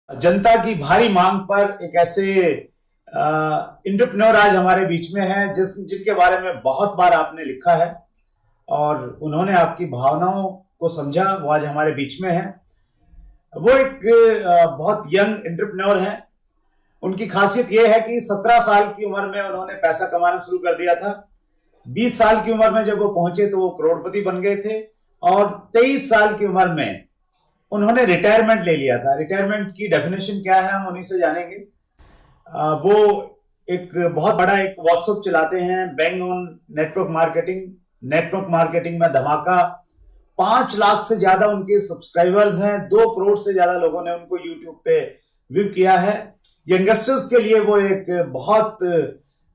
जनता की भारी मांग पर एक ऐसे एंटरप्रेन्योर आज हमारे बीच में है जिनके बारे में बहुत बार आपने लिखा है और उन्होंने आपकी भावनाओं को समझा। वो आज हमारे बीच में है। वो एक बहुत यंग एंटरप्रेन्योर हैं। उनकी खासियत यह है कि 17 साल की उम्र में उन्होंने पैसा कमाना शुरू कर दिया था। 20 साल की उम्र में जब वो पहुंचे तो वो करोड़पति बन गए थे और 23 साल की उम्र में उन्होंने रिटायरमेंट ले लिया था। रिटायरमेंट की डेफिनेशन क्या है हम उन्हीं से जानेंगे। वो एक बहुत बड़ा एक व्हाट्सएप चलाते हैं, बैंग ऑन नेटवर्क मार्केटिंग में धमाका। 5 लाख से ज्यादा उनके सब्सक्राइबर्स हैं। 2 करोड़ से ज्यादा लोगों ने उनको यूट्यूब पे व्यू किया है। यंगस्टर्स के लिए वो एक बहुत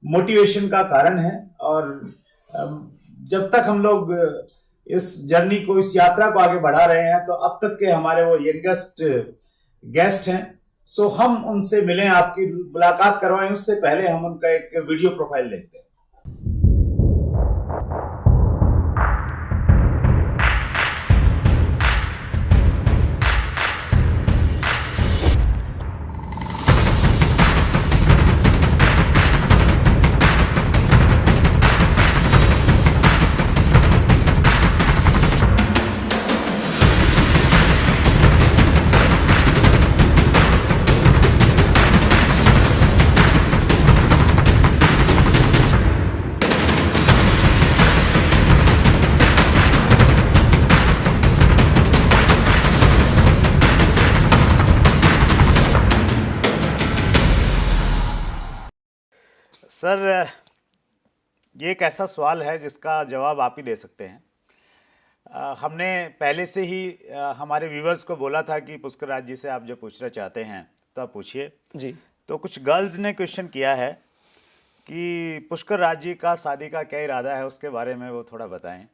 मोटिवेशन का कारण है और जब तक हम लोग इस जर्नी को, इस यात्रा को आगे बढ़ा रहे हैं तो अब तक के हमारे वो यंगेस्ट गेस्ट हैं। सो हम उनसे मिलें, आपकी मुलाकात करवाएं, उससे पहले हम उनका एक वीडियो प्रोफाइल देखते हैं। सर, ये एक ऐसा सवाल है जिसका जवाब आप ही दे सकते हैं। हमने पहले से ही हमारे व्यूवर्स को बोला था कि पुष्कर राज जी से आप जो पूछना चाहते हैं तो आप पूछिए जी। तो कुछ गर्ल्स ने क्वेश्चन किया है कि पुष्कर राज जी का शादी का क्या इरादा है, उसके बारे में वो थोड़ा बताएं।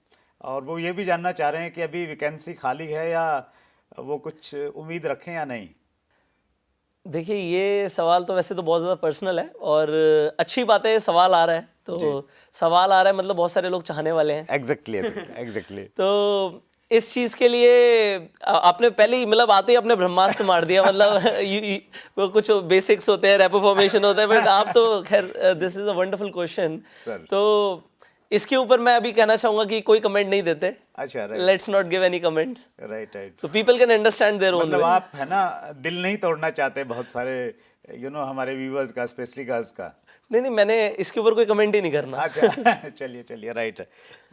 और वो ये भी जानना चाह रहे हैं कि अभी वैकेंसी खाली है या वो कुछ उम्मीद रखें या नहीं। देखिए, ये सवाल तो वैसे तो बहुत ज़्यादा पर्सनल है और अच्छी बात है, सवाल आ रहा है तो सवाल आ रहा है मतलब बहुत सारे लोग चाहने वाले हैं। एग्जैक्टली। तो इस चीज़ के लिए आपने पहले ही मतलब आते ही अपने ब्रह्मास्त्र मार दिया। मतलब वो कुछ बेसिक्स होते हैं, रेपो फॉर्मेशन होता है, बट आप तो खैर this is a wonderful question. तो इसके ऊपर मैं अभी कहना चाहूंगा कि कोई कमेंट नहीं देते। अच्छा, let's not give any comments. Right. So people can understand their own. मतलब आप है ना, दिल नहीं तोड़ना चाहते बहुत सारे हमारे व्यूवर्स का, स्पेशली गर्ल्स का। नहीं, मैंने इसके ऊपर कोई कमेंट ही नहीं करना। अच्छा चलिए राइट है।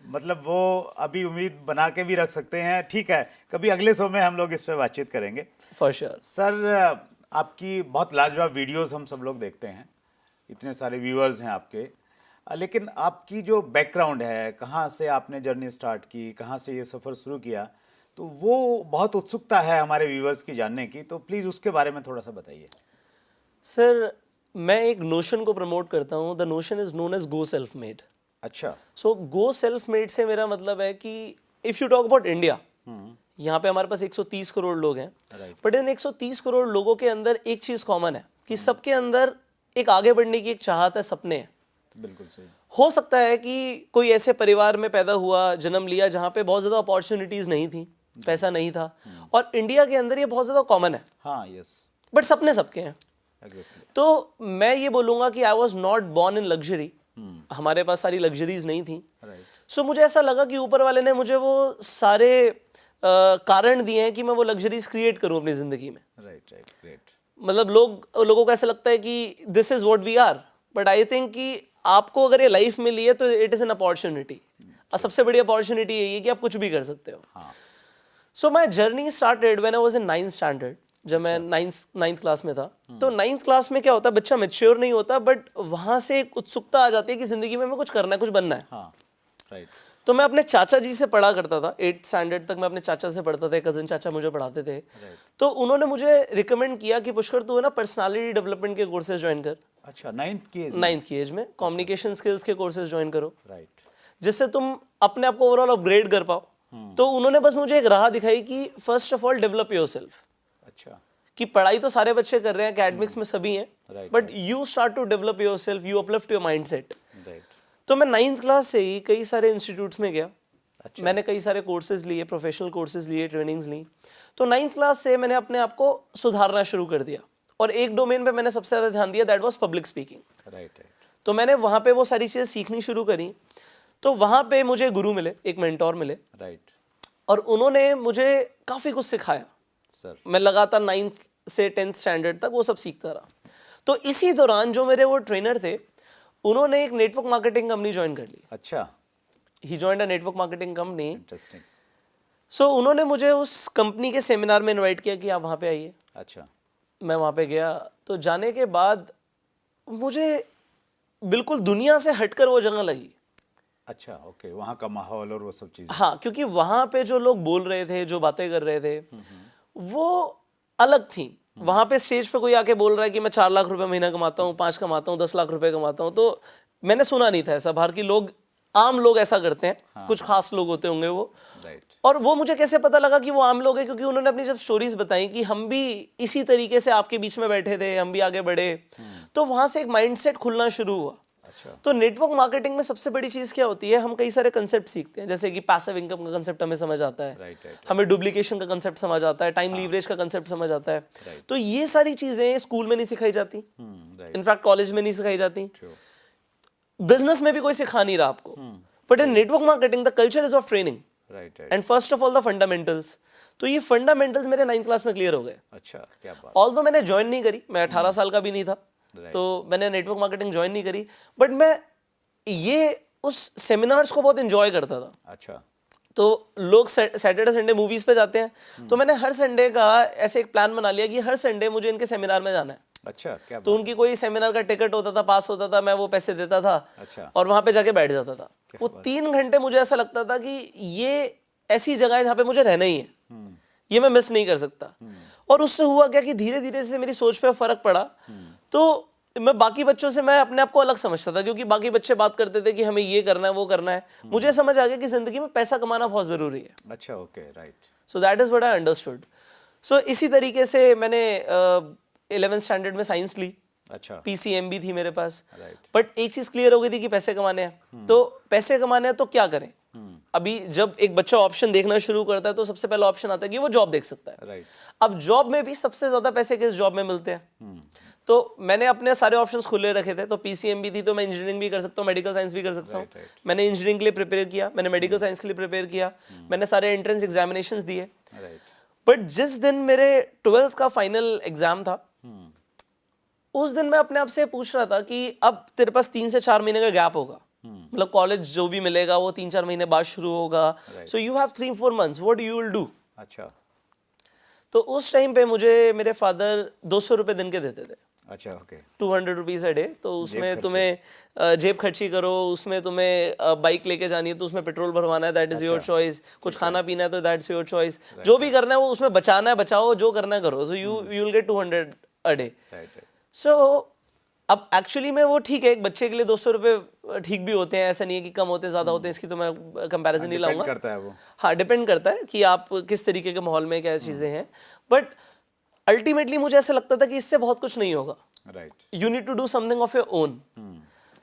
मतलब वो अभी उम्मीद बना के भी रख सकते हैं। ठीक है, कभी अगले शो में हम लोग इस पर बातचीत करेंगे फॉर श्योर। सर, आपकी बहुत लाजवाब वीडियोस हम सब लोग देखते हैं, इतने सारे व्यूअर्स हैं आपके, लेकिन आपकी जो बैकग्राउंड है, कहाँ से आपने जर्नी स्टार्ट की, कहाँ से ये सफ़र शुरू किया, तो वो बहुत उत्सुकता है हमारे व्यूअर्स की जानने की। तो प्लीज़ उसके बारे में थोड़ा सा बताइए। सर, मैं एक नोशन को प्रमोट करता हूँ। The notion is known as go self made. अच्छा। सो गो सेल्फ मेड से मेरा मतलब है कि if you talk about India, यहाँ पे हमारे पास 130 करोड़ लोग हैं, बट इन 130 करोड़ लोगों के अंदर एक चीज़ कॉमन है कि सबके अंदर एक आगे बढ़ने की एक चाहत है, सपने हैं। बिल्कुल सही। हो सकता है कि कोई ऐसे परिवार में पैदा हुआ, जन्म लिया जहाँ पे बहुत ज़्यादा अपॉर्चुनिटीज़ नहीं थी, पैसा नहीं था, और इंडिया के अंदर ये बहुत ज़्यादा कॉमन है। हाँ, यस। बट सपने सबके हैं। तो मैं ये बोलूँगा कि I was not born in luxury. हमारे पास सारी लग्जरीज नहीं थी। सो मुझे ऐसा लगा कि ऊपर वाले ने मुझे वो सारे कारण दिए हैं कि मैं वो लग्जरीज क्रिएट करूँ अपनी ज़िंदगी में। राइट। मतलब लोगों को ऐसा लगता है कि this is what we are, but I think कि आपको अगर ये लाइफ मिली है तो इट इज़ एन अपॉर्चुनिटी। और सबसे बड़ी अपॉर्चुनिटी यही है कि आप कुछ भी कर सकते हो। So my journey started when I was in 9th standard. जब मैं 9th क्लास में था, तो 9th क्लास में क्या होता है, बच्चा मैच्योर नहीं होता, बट वहाँ से एक उत्सुकता आ जाती है कि ज़िंदगी में हमें कुछ करना है, कुछ बनना है। राइट। तो मैं अपने चाचा जी से पढ़ा करता था। 8th स्टैंडर्ड तक मैं अपने चाचा से पढ़ता था, कज़न चाचा मुझे पढ़ाते थे। तो उन्होंने मुझे रिकमेंड किया कि पुष्कर, तू है ना पर्सनालिटी डेवलपमेंट के कोर्सेज ज्वाइन कर। अच्छा, 9th की एज में कम्युनिकेशन स्किल्स के कोर्सेज ज्वाइन करो, राइट, जिससे तुम अपने आप को ओवरऑल अपग्रेड कर पाओ। तो उन्होंने बस मुझे एक राह दिखाई कि first of all develop yourself. अच्छा। कि पढ़ाई तो सारे बच्चे कर रहे हैं, एकेडमिक्स में सभी हैं, but you start to develop yourself, you uplift your mindset. तो मैं 9th क्लास से ही कई सारे इंस्टीट्यूट्स में गया। मैंने कई सारे कोर्सेज लिए, प्रोफेशनल कोर्सेज लिए, ट्रेनिंग्स ली। तो 9th क्लास से मैंने अपने आप को सुधारना शुरू कर दिया और एक डोमेन पे मैंने सबसे ज़्यादा ध्यान दिया, that was public speaking. Right. तो मैंने वहाँ पे वो सारी चीज़ें सीखनी शुरू करी। तो वहाँ पे मुझे गुरु मिले, एक मेंटोर मिले, राइट और उन्होंने मुझे काफ़ी कुछ सिखाया। सर। मैं लगातार 9th से 10th स्टैंडर्ड तक वो सब सीखता रहा। तो इसी दौरान जो मेरे वो ट्रेनर थे, उन्होंने एक नेटवर्क मार्केटिंग कंपनी ज्वाइन कर ली। अच्छा, he joined a network marketing company. Interesting. So उन्होंने मुझे उस कंपनी के सेमिनार में इनवाइट किया कि आप वहाँ पे आइए। अच्छा। मैं वहाँ पे गया। तो जाने के बाद मुझे बिल्कुल दुनिया से हटकर वो जगह लगी। अच्छा, ओके, वहाँ का माहौल और वो सब चीज़ें। हाँ, क्योंकि वहाँ पे जो लोग बोल रहे थे, जो बातें कर रहे थे, वो अलग थी। वहाँ पे स्टेज पे कोई आके बोल रहा है कि मैं 4 लाख रुपए महीना कमाता हूँ, 5 कमाता हूँ, 10 लाख रुपए कमाता हूँ, तो मैंने सुना नहीं था ऐसा। बाहर की लोग, आम लोग ऐसा करते हैं, कुछ खास लोग होते होंगे वो। राइट। और वो मुझे कैसे पता लगा कि वो आम लोग हैं? क्योंकि उन्होंने अपनी जब स्टोरीज बताई कि हम भी इसी तरीके से आपके बीच में बैठे थे, हम भी आगे बढ़े, तो वहाँ से एक माइंडसेट खुलना शुरू हुआ। अच्छा। तो नेटवर्क मार्केटिंग में सबसे बड़ी चीज़ क्या होती है, हम कई सारे कंसेप्ट सीखते हैं, जैसे कि पैसिव इनकम का कंसेप्ट हमें समझ आता है, राइट राइट। हमें डुप्लीकेशन का कंसेप्ट समझ आता है, टाइम लीवरेज का कंसेप्ट समझ आता है। तो ये सारी चीज़ें स्कूल में नहीं सिखाई जाती, राइट। इनफैक्ट कॉलेज में नहीं सिखाई जाती, ट्रू। बिजनेस में भी कोई सिखा नहीं रहा आपको। But in network marketing the culture is of training right right. And first of all the fundamentals. तो ये फंडामेंटल्स मेरे 9th क्लास में क्लियर हो गए। अच्छा, क्या बात। ऑल्दो मैंने ज्वाइन नहीं करी, मैं 18 साल का भी नहीं था, तो मैंने नेटवर्क मार्केटिंग ज्वाइन नहीं करी, बट मैं ये उस सेमिनार्स को बहुत एंजॉय करता था। अच्छा। तो लोग सैटरडे संडे मूवीज पे जाते हैं, तो मैंने हर संडे का ऐसे एक प्लान बना लिया कि हर संडे मुझे इनके सेमिनार में जाना है। अच्छा, क्या तो बात। उनकी कोई सेमिनार का टिकट होता था, पास होता था, मैं वो पैसे देता था अच्छा। और वहां पे जाके बैठ जाता था। वो 3 घंटे मुझे ऐसा लगता था कि ये ऐसी जगह है जहाँ पे मुझे रहना ही है, ये मैं मिस नहीं कर सकता। और उससे हुआ क्या कि धीरे धीरे से मेरी सोच पे फर्क पड़ा। तो मैं बाकी बच्चों से मैं अपने आप को अलग समझता था, क्योंकि बाकी बच्चे बात करते थे कि हमें ये करना है, वो करना है। मुझे समझ आ गया कि जिंदगी में पैसा कमाना बहुत जरूरी है। अच्छा, okay, right. So that is what I understood. So इसी तरीके से मैंने 11th स्टैंडर्ड में साइंस ली, अच्छा। PCM भी थी मेरे पास। राइट। बट एक चीज क्लियर हो गई थी कि पैसे कमाने हैं। तो पैसे कमाने हैं तो क्या करें? अभी जब एक बच्चा ऑप्शन देखना शुरू करता है तो सबसे पहला ऑप्शन आता है कि वो जॉब देख सकता है। राइट। अब जॉब में भी सबसे ज्यादा पैसे किस जॉब में मिलते हैं? तो मैंने अपने सारे ऑप्शंस खुले रखे थे। तो PCM भी थी, तो मैं इंजीनियरिंग भी कर सकता हूँ, मेडिकल साइंस भी कर सकता हूँ। मैंने इंजीनियरिंग के लिए प्रिपेयर किया, मैंने मेडिकल साइंस के लिए प्रिपेयर किया, मैंने सारे एंट्रेंस एग्जामिनेशंस दिए। राइट। बट जिस दिन मेरे 12th का फाइनल एग्जाम था, उस दिन मैं अपने आप से पूछ रहा था कि अब तेरे पास 3 से 4 महीने का गैप होगा, मतलब कॉलेज जो भी मिलेगा वो 3-4 महीने बाद शुरू होगा। So you have 3-4 months, what you will do? अच्छा। तो उस टाइम पे मुझे मेरे फादर 200 रुपये दिन के देते थे। अच्छा, ओके। 200 rupees a day. तो उसमें तुम्हें जेब खर्ची करो, उसमें तुम्हें बाइक लेके जानी है तो उसमें पेट्रोल भरवाना है, दैट इज योर चॉइस। कुछ खाना पीना है तो दैट्स योर चॉइस। जो भी करना है वो उसमें बचाना है, बचाओ, जो करना है करो। So you will get 200 a day. Right. So अब एक्चुअली में वो ठीक है, एक बच्चे के लिए 200 रुपये ठीक भी होते हैं, ऐसा नहीं है कि कम होते हैं, ज़्यादा होते हैं, इसकी तो मैं कंपैरिजन नहीं लाऊंगा। करता है वो। हाँ, डिपेंड करता है कि आप किस तरीके के माहौल में क्या चीज़ें हैं। बट अल्टीमेटली मुझे ऐसा लगता था कि इससे बहुत कुछ नहीं होगा। Right. You need to do something of your own.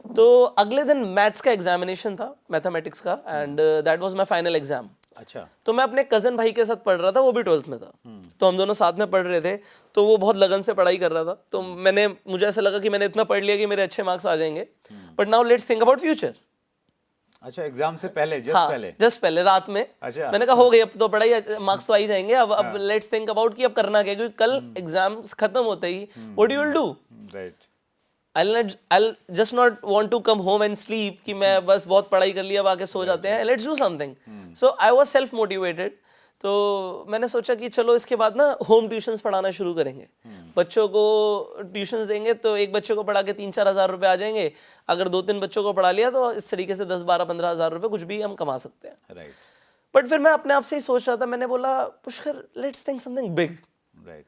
तो अगले दिन मैथ्स का एग्जामिनेशन था, मैथमेटिक्स का, and that was my final exam. अच्छा। तो मैं अपने कजन भाई के साथ पढ़ रहा था, वो भी 12th में था। तो हम दोनों साथ में पढ़ रहे थे। तो वो बहुत लगन से पढ़ाई कर रहा था। तो मुझे ऐसा लगा कि मैंने इतना पढ़ लिया कि मेरे अच्छे मार्क्स आ जाएंगे। But now let's think about future. अच्छा, एग्जाम से पहले, जस्ट हाँ, पहले। जस्ट पहले रात में। अच्छा। मैंने कहा हो गई, अब तो पढ़ाई, मार्क्स तो आ ही जाएंगे, अब लेट्स थिंक अबाउट कि अब करना क्या है, क्योंकि कल एग्जाम खत्म होते ही what you will do? Right. I'll just not want to come home and sleep कि मैं बस बहुत पढ़ाई कर लिया, अब आके सो जाते हैं। Let's do something. So I was self motivated. तो मैंने सोचा कि चलो इसके बाद ना होम ट्यूशंस पढ़ाना शुरू करेंगे। बच्चों को ट्यूशंस देंगे तो एक बच्चे को पढ़ा के 3-4 हज़ार रुपये आ जाएंगे। अगर 2-3 बच्चों को पढ़ा लिया तो इस तरीके से 10-12-15 हज़ार रुपये कुछ भी हम कमा सकते हैं। राइट। बट फिर मैं अपने आप से ही सोच रहा था, मैंने बोला Pushkar, let's think something big. Right.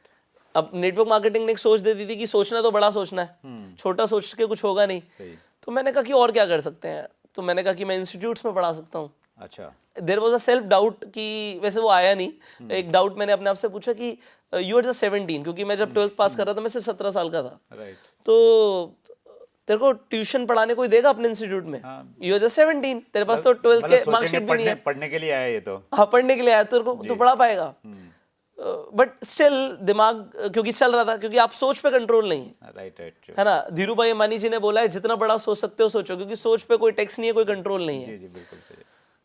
अब नेटवर्क मार्केटिंग ने एक सोच दे दी थी कि सोचना तो बड़ा सोचना है, छोटा सोच के कुछ होगा नहीं। सही। तो मैंने कहा कि और क्या कर सकते हैं? तो मैंने कहा कि मैं इंस्टीट्यूट्स में पढ़ा सकता हूँ। अच्छा। There was a self doubt कि वैसे वो आया नहीं। एक डाउट मैंने अपने आप से पूछा कि यू आर जस्ट 17, क्योंकि मैं जब 12th पास कर रहा था मैं सिर्फ 17 साल का था। राइट। तो तेरे को ट्यूशन पढ़ाने कोई देगा अपने इंस्टीट्यूट में? यू आर जस्ट 17, तेरे पास तो 12th के मार्कशीट भी नहीं है। पढ़ने के लिए आया ये तो। हाँ, पढ़ने के लिए आया, तेरे को तो पढ़ा पाएगा। बट स्टिल दिमाग क्योंकि चल रहा था, क्योंकि आप सोच पे कंट्रोल नहीं है। राइट है ना, धीरू भाई अंबानी जी ने बोला है जितना बड़ा सोच सकते हो सोचो, क्योंकि सोच पे कोई टैक्स नहीं है, कोई कंट्रोल नहीं है। जी बिल्कुल सही।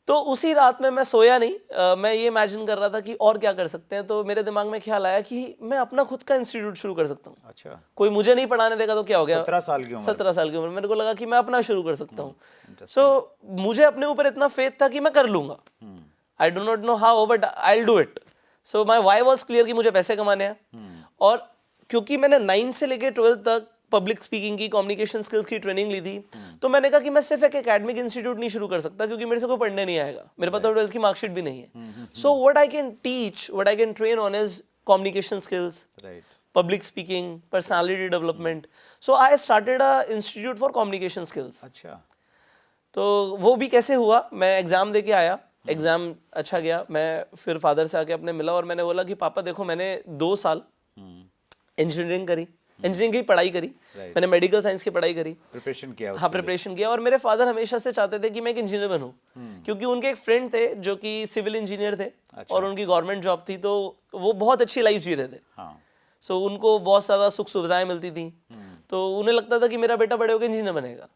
तो उसी रात में मैं सोया नहीं, मैं ये इमेजिन कर रहा था कि और क्या कर सकते हैं। तो मेरे दिमाग में ख्याल आया कि मैं अपना खुद का इंस्टीट्यूट शुरू कर सकता हूँ। अच्छा। कोई मुझे नहीं पढ़ाने देगा तो क्या हो गया? 17 साल की उम्र। 17 साल की उम्र मेरे को लगा कि मैं अपना शुरू कर सकता हूँ। सो मुझे अपने ऊपर इतना फेथ था कि मैं कर लूंगा। I do not know how but I will do it. So my why was clear कि मुझे पैसे कमाने हैं। और क्योंकि मैंने 9 से लेकर 12 तक पब्लिक स्पीकिंग की, कम्युनिकेशन स्किल्स की ट्रेनिंग ली थी, तो मैंने कहा कि मैं सिर्फ एक एकेडमिक इंस्टीट्यूट नहीं शुरू कर सकता, क्योंकि मेरे से कोई पढ़ने नहीं आएगा, मेरे पास तो 12th की मार्कशीट भी नहीं है। So what I can teach, what I can train on is communication skills, public speaking, personality development. So I started a institute for communication skills. अच्छा। तो वो भी कैसे हुआ, मैं एग्जाम दे के आया, एग्जाम अच्छा गया, मैं फिर फादर से आके अपने मिला और मैंने बोला कि पापा देखो, मैंने 2 साल इंजीनियरिंग करी, इंजीनियरिंग की पढ़ाई करी, मैंने मेडिकल साइंस की पढ़ाई करी, प्रिपरेशन किया। हाँ, प्रिपरेशन किया। और मेरे फादर हमेशा से चाहते थे कि मैं एक इंजीनियर बनूं, क्योंकि उनके एक फ्रेंड थे जो कि सिविल इंजीनियर थे। और उनकी गवर्नमेंट जॉब थी, तो वो बहुत अच्छी लाइफ जी रहे थे। सो उनको बहुत ज़्यादा सुख सुविधाएं मिलती थी, तो उन्हें लगता था कि मेरा बेटा बड़े होकर इंजीनियर बनेगा।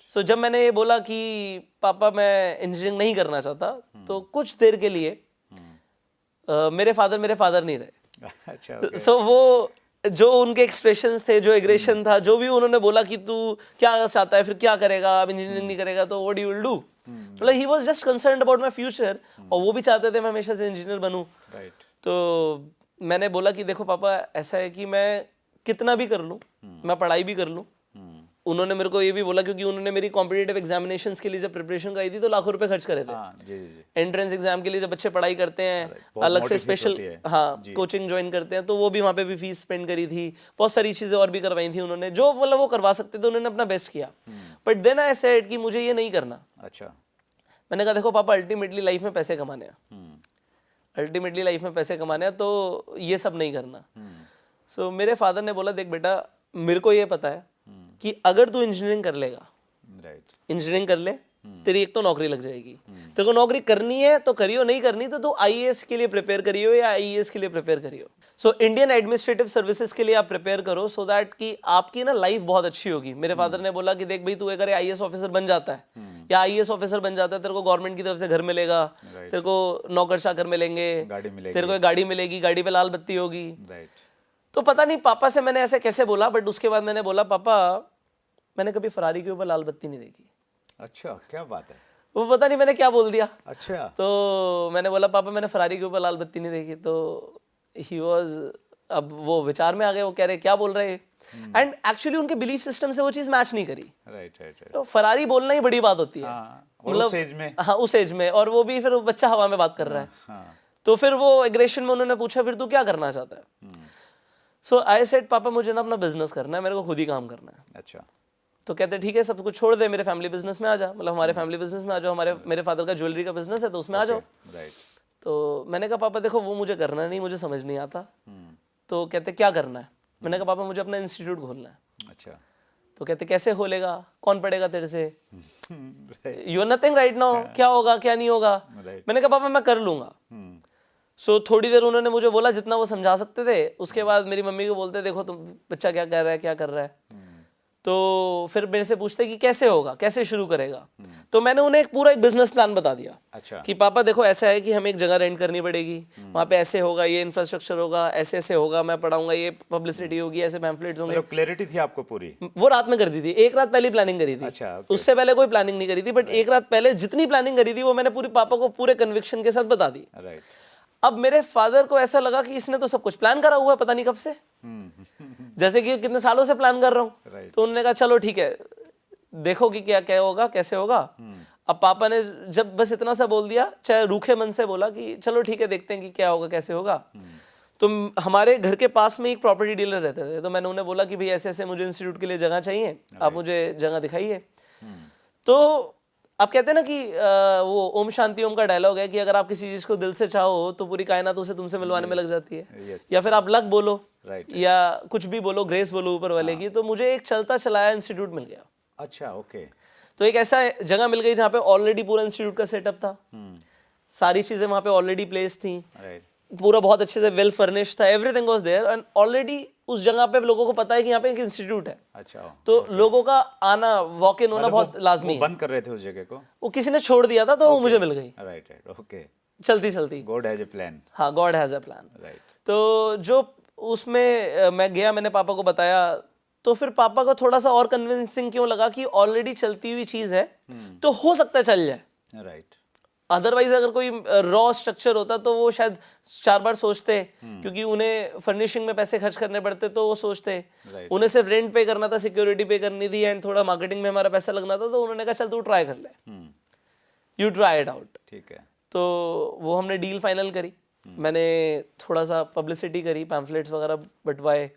सो जब मैंने ये बोला कि पापा मैं इंजीनियरिंग नहीं करना चाहता, तो कुछ देर के लिए मेरे फादर नहीं रहे। अच्छा। सो वो जो उनके एक्सप्रेशंस थे, जो एग्रेशन था, जो भी उन्होंने बोला कि तू क्या चाहता है, फिर क्या करेगा, अब इंजीनियरिंग नहीं करेगा तो व्हाट यू विल डू, मतलब he was just concerned about my future. और वो भी चाहते थे मैं हमेशा से इंजीनियर बनूं। तो मैंने बोला कि देखो पापा, ऐसा है कि मैं कितना भी कर लूं, मैं पढ़ाई भी कर लूं। उन्होंने मेरे को ये भी बोला, क्योंकि उन्होंने मेरी कॉम्पिटिटिव एग्जामिनेशंस के लिए जब प्रिपरेशन कराई थी तो लाखों रुपए खर्च करे थे। एंट्रेंस एग्जाम के लिए जब बच्चे पढ़ाई करते हैं, अलग से स्पेशल कोचिंग ज्वाइन करते हैं, तो वो भी वहाँ पे भी फीस स्पेंड करी थी, बहुत सारी चीजें और भी करवाई थी उन्होंने, जो मतलब वो करवा सकते थे, उन्होंने अपना बेस्ट किया। बट देन आई सेड कि मुझे ये नहीं करना। अच्छा। मैंने कहा देखो पापा, अल्टीमेटली लाइफ में पैसे कमाने हैं, अल्टीमेटली लाइफ में पैसे कमाने हैं, तो ये सब नहीं करना। सो मेरे फादर ने बोला देख बेटा, मेरे को ये पता है कि अगर तू इंजीनियरिंग कर लेगा, इंजीनियरिंग कर ले, तेरी एक तो नौकरी लग जाएगी, तेरे को नौकरी करनी है तो करियो, नहीं करनी तो तू आईएएस के लिए प्रिपेयर करियो या आईएएस के लिए प्रिपेयर करियो। सो इंडियन एडमिनिस्ट्रेटिव सर्विसेज के लिए आप प्रिपेयर करो, सो दैट कि आपकी ना लाइफ बहुत अच्छी होगी। मेरे फादर ने बोला कि देख भाई, तू अगर आईएएस ऑफिसर बन जाता है या आईएएस ऑफिसर बन जाता है, तेरे को गवर्नमेंट की तरफ से घर मिलेगा, तेरे को नौकर चाकर मिलेंगे, तेरे को एक गाड़ी मिलेगी, गाड़ी पे लाल बत्ती होगी। तो पता नहीं पापा से मैंने ऐसे कैसे बोला, बट उसके बाद मैंने बोला पापा, मैंने कभी फरारी के ऊपर लाल बत्ती नहीं देखी। अच्छा, क्या बात है। वो पता नहीं मैंने क्या बोल दिया। अच्छा। तो मैंने बोला पापा, मैंने फरारी के ऊपर लाल बत्ती नहीं देखी। तो ही वाज, अब वो विचार में आ गए, वो कह रहे क्या बोल रहे हैं। एंड एक्चुअली उनके बिलीफ सिस्टम से वो चीज मैच नहीं करी। राइट। तो फरारी बोलना ही बड़ी बात होती है, मतलब उस एज में। हाँ, उस एज में, और वो भी फिर बच्चा हवा में बात कर रहा है। तो फिर वो एग्रेशन में उन्होंने पूछा फिर तू क्या करना चाहता है। सो आई सेड पापा, मुझे ना अपना बिजनेस करना है, मेरे को खुद ही काम करना है। अच्छा। तो कहते ठीक है, सब कुछ छोड़ दे, मेरे फैमिली बिजनेस में आ जा, मतलब हमारे फैमिली बिजनेस में आ जाओ, मेरे फादर का ज्वेलरी का बिजनेस है तो उसमें आ जाओ। तो मैंने कहा पापा देखो, वो मुझे करना नहीं, मुझे समझ नहीं आता। तो कहते क्या करना है। मैंने कहा पापा, मुझे अपना इंस्टीट्यूट खोलना है। अच्छा। तो कहते कैसे खोलेगा, कौन पढ़ेगा तेरे से, you are nothing right now, क्या होगा क्या नहीं होगा। मैंने कहा पापा मैं कर लूंगा। सो थोड़ी देर उन्होंने मुझे बोला जितना वो समझा सकते थे। उसके बाद मेरी मम्मी को बोलते देखो तुम बच्चा क्या कर रहा है, क्या कर रहा है। तो फिर मेरे से पूछते कि कैसे होगा, कैसे शुरू करेगा। तो मैंने उन्हें पूरा एक बिजनेस प्लान बता दिया। अच्छा। कि पापा देखो ऐसा है कि हमें एक जगह रेंट करनी पड़ेगी, वहाँ पे ऐसे होगा, ये इंफ्रास्ट्रक्चर होगा, ऐसे ऐसे होगा, मैं पढ़ाऊंगा, ये पब्लिसिटी होगी, ऐसे पैम्फलेट्स होंगे। मतलब क्लैरिटी थी आपको पूरी। वो रात में कर दी थी, एक रात पहले प्लानिंग करी थी। अच्छा, उससे पहले कोई प्लानिंग नहीं करी थी, बट एक रात पहले जितनी प्लानिंग करी थी वो मैंने पूरी पापा को पूरे कन्विक्शन के साथ बता दी। राइट। अब मेरे फादर को ऐसा लगा कि इसने तो सब कुछ प्लान करा हुआ है, पता नहीं कब से, जैसे कि कितने सालों से प्लान कर रहा हूँ। तो उन्होंने कहा चलो ठीक है, देखो कि क्या क्या होगा, कैसे होगा। अब पापा ने जब बस इतना सा बोल दिया, चाहे रूखे मन से बोला कि चलो ठीक है, देखते हैं कि क्या होगा कैसे होगा। तो हमारे घर के पास में एक प्रॉपर्टी डीलर रहते थे, तो मैंने उन्हें बोला कि भाई ऐसे ऐसे मुझे इंस्टीट्यूट के लिए जगह चाहिए, आप मुझे जगह दिखाइए। तो आप कहते हैं ना कि वो ओम शांति ओम का डायलॉग है कि अगर आप किसी चीज को दिल से चाहो तो पूरी कायनात उसे तुमसे मिलवाने में लग जाती है। Yes. या फिर आप लक बोलो, Right. या कुछ भी बोलो, ग्रेस बोलो ऊपर वाले की। तो मुझे एक चलता चलाया इंस्टीट्यूट मिल गया। अच्छा, ओके। तो एक ऐसा जगह मिल गई जहाँ पे ऑलरेडी पूरा इंस्टीट्यूट का सेटअप था, सारी चीजें वहाँ पे ऑलरेडी प्लेस थी, राइट। पूरा बहुत अच्छे से वेल फर्निश्ड था, everything was there, and already उस जगह पे लोगों को पता है कि यहाँ पे एक इंस्टीट्यूट है। अच्छा, तो लोगों का आना, वॉक इन होना मतलब बहुत लाजमी वो है। बंद कर रहे थे उस जगह को। वो किसी ने छोड़ दिया था तो वो मुझे मिल गई राइट, राइट, ओके। चलती चलती। God has a plan. हाँ, God has a plan. Right. तो जो उसमें मैं गया, मैंने पापा को बताया, तो फिर पापा को थोड़ा सा और कन्विंसिंग क्यों लगा कि ऑलरेडी चलती हुई चीज है तो हो सकता है चल जाए। राइट। अदरवाइज अगर कोई रॉ स्ट्रक्चर होता तो वो शायद 4 बार सोचते, क्योंकि उन्हें फर्निशिंग में पैसे खर्च करने पड़ते, तो वो सोचते। Right. उन्हें सिर्फ रेंट पे करना था, सिक्योरिटी पे करनी थी, एंड थोड़ा मार्केटिंग में हमारा पैसा लगना था, तो उन्होंने कहा चल तू ट्राई कर ले, यू ट्राई इट आउट। ठीक है। तो वो हमने डील फाइनल करी। मैंने थोड़ा सा पब्लिसिटी करी, पैम्फलेट्स वगैरह बंटवाए,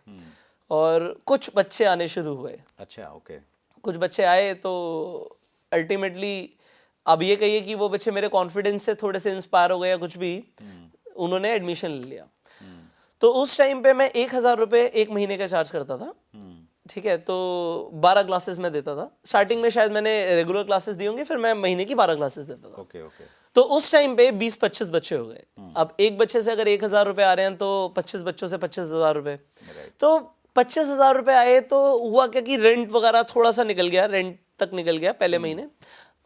और कुछ बच्चे आने शुरू हुए। अच्छा, ओके। कुछ बच्चे आए तो अल्टीमेटली अब ये कहिए कि वो बच्चे मेरे कॉन्फिडेंस से थोड़े से इंस्पायर हो गए या कुछ भी, उन्होंने एडमिशन ले लिया। तो उस टाइम पे मैं 1,000 रुपये 1 महीने का चार्ज करता था। ठीक है, तो 12 क्लासेस में देता था। स्टार्टिंग में शायद मैंने रेगुलर क्लासेस दी होंगी, फिर मैं महीने की 12 क्लासेस देता था। Okay, okay. तो उस टाइम पे 20-25 बच्चे हो गए। अब एक बच्चे से अगर 1,000 रुपये आ रहे हैं तो 25 बच्चों से 25,000 रुपये। तो 25,000 रुपये आए तो हुआ क्या कि रेंट वगैरह थोड़ा सा निकल गया, रेंट तक निकल गया पहले महीने,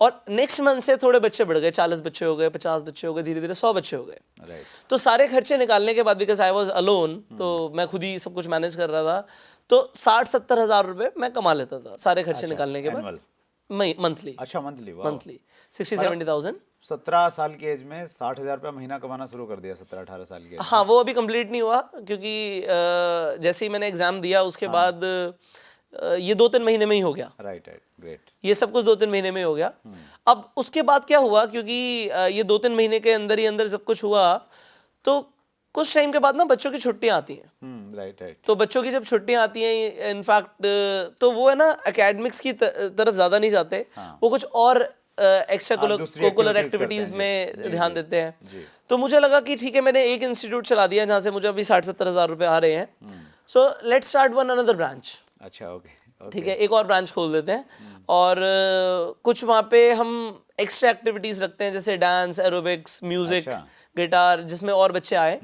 और नेक्स्ट मंथ से थोड़े बच्चे बढ़ गए, 40 बच्चे हो गए, 50 बच्चे हो गए, धीरे धीरे 100 बच्चे हो गए। राइट। तो सारे खर्चे निकालने के बाद, बिकॉज आई वॉज अलोन, तो मैं खुद ही सब कुछ मैनेज कर रहा था, तो 60-70 हज़ार रुपये मैं कमा लेता था सारे खर्चे निकालने के बाद। annual? मंथली। अच्छा, मंथली। मंथली 60-70,000। 17 साल की एज में 60,000 रुपया महीना कमाना शुरू कर दिया, 17-18 साल की एज में। हाँ, वो अभी कंप्लीट नहीं हुआ, क्योंकि जैसे ही मैंने एग्जाम दिया उसके बाद ये 2-3 महीने में ही हो गया। Right, right, great. ये सब कुछ 2-3 महीने में ही हो गया। अब उसके बाद क्या हुआ, क्योंकि ये 2-3 महीने के अंदर ही अंदर सब कुछ हुआ, तो कुछ टाइम के बाद ना बच्चों की छुट्टियां आती हैं। Right, right. तो बच्चों की जब छुट्टियां आती हैं, इनफैक्ट तो वो है ना एकेडमिक्स की तरफ ज़्यादा नहीं जाते, वो कुछ और एक्स्ट्रा कोकुलर एक्टिविटीज़ में ध्यान देते हैं। तो मुझे लगा कि ठीक है, मैंने एक इंस्टीट्यूट चला दिया जहाँ से मुझे अभी 60-70 हज़ार रुपये आ रहे हैं, so let's start one another branch. अच्छा, ओके। ठीक है, एक और ब्रांच खोल देते हैं, और कुछ वहाँ पे हम एक्स्ट्रा एक्टिविटीज़ रखते हैं, जैसे डांस, एरोबिक्स, म्यूजिक, गिटार, जिसमें और बच्चे आए।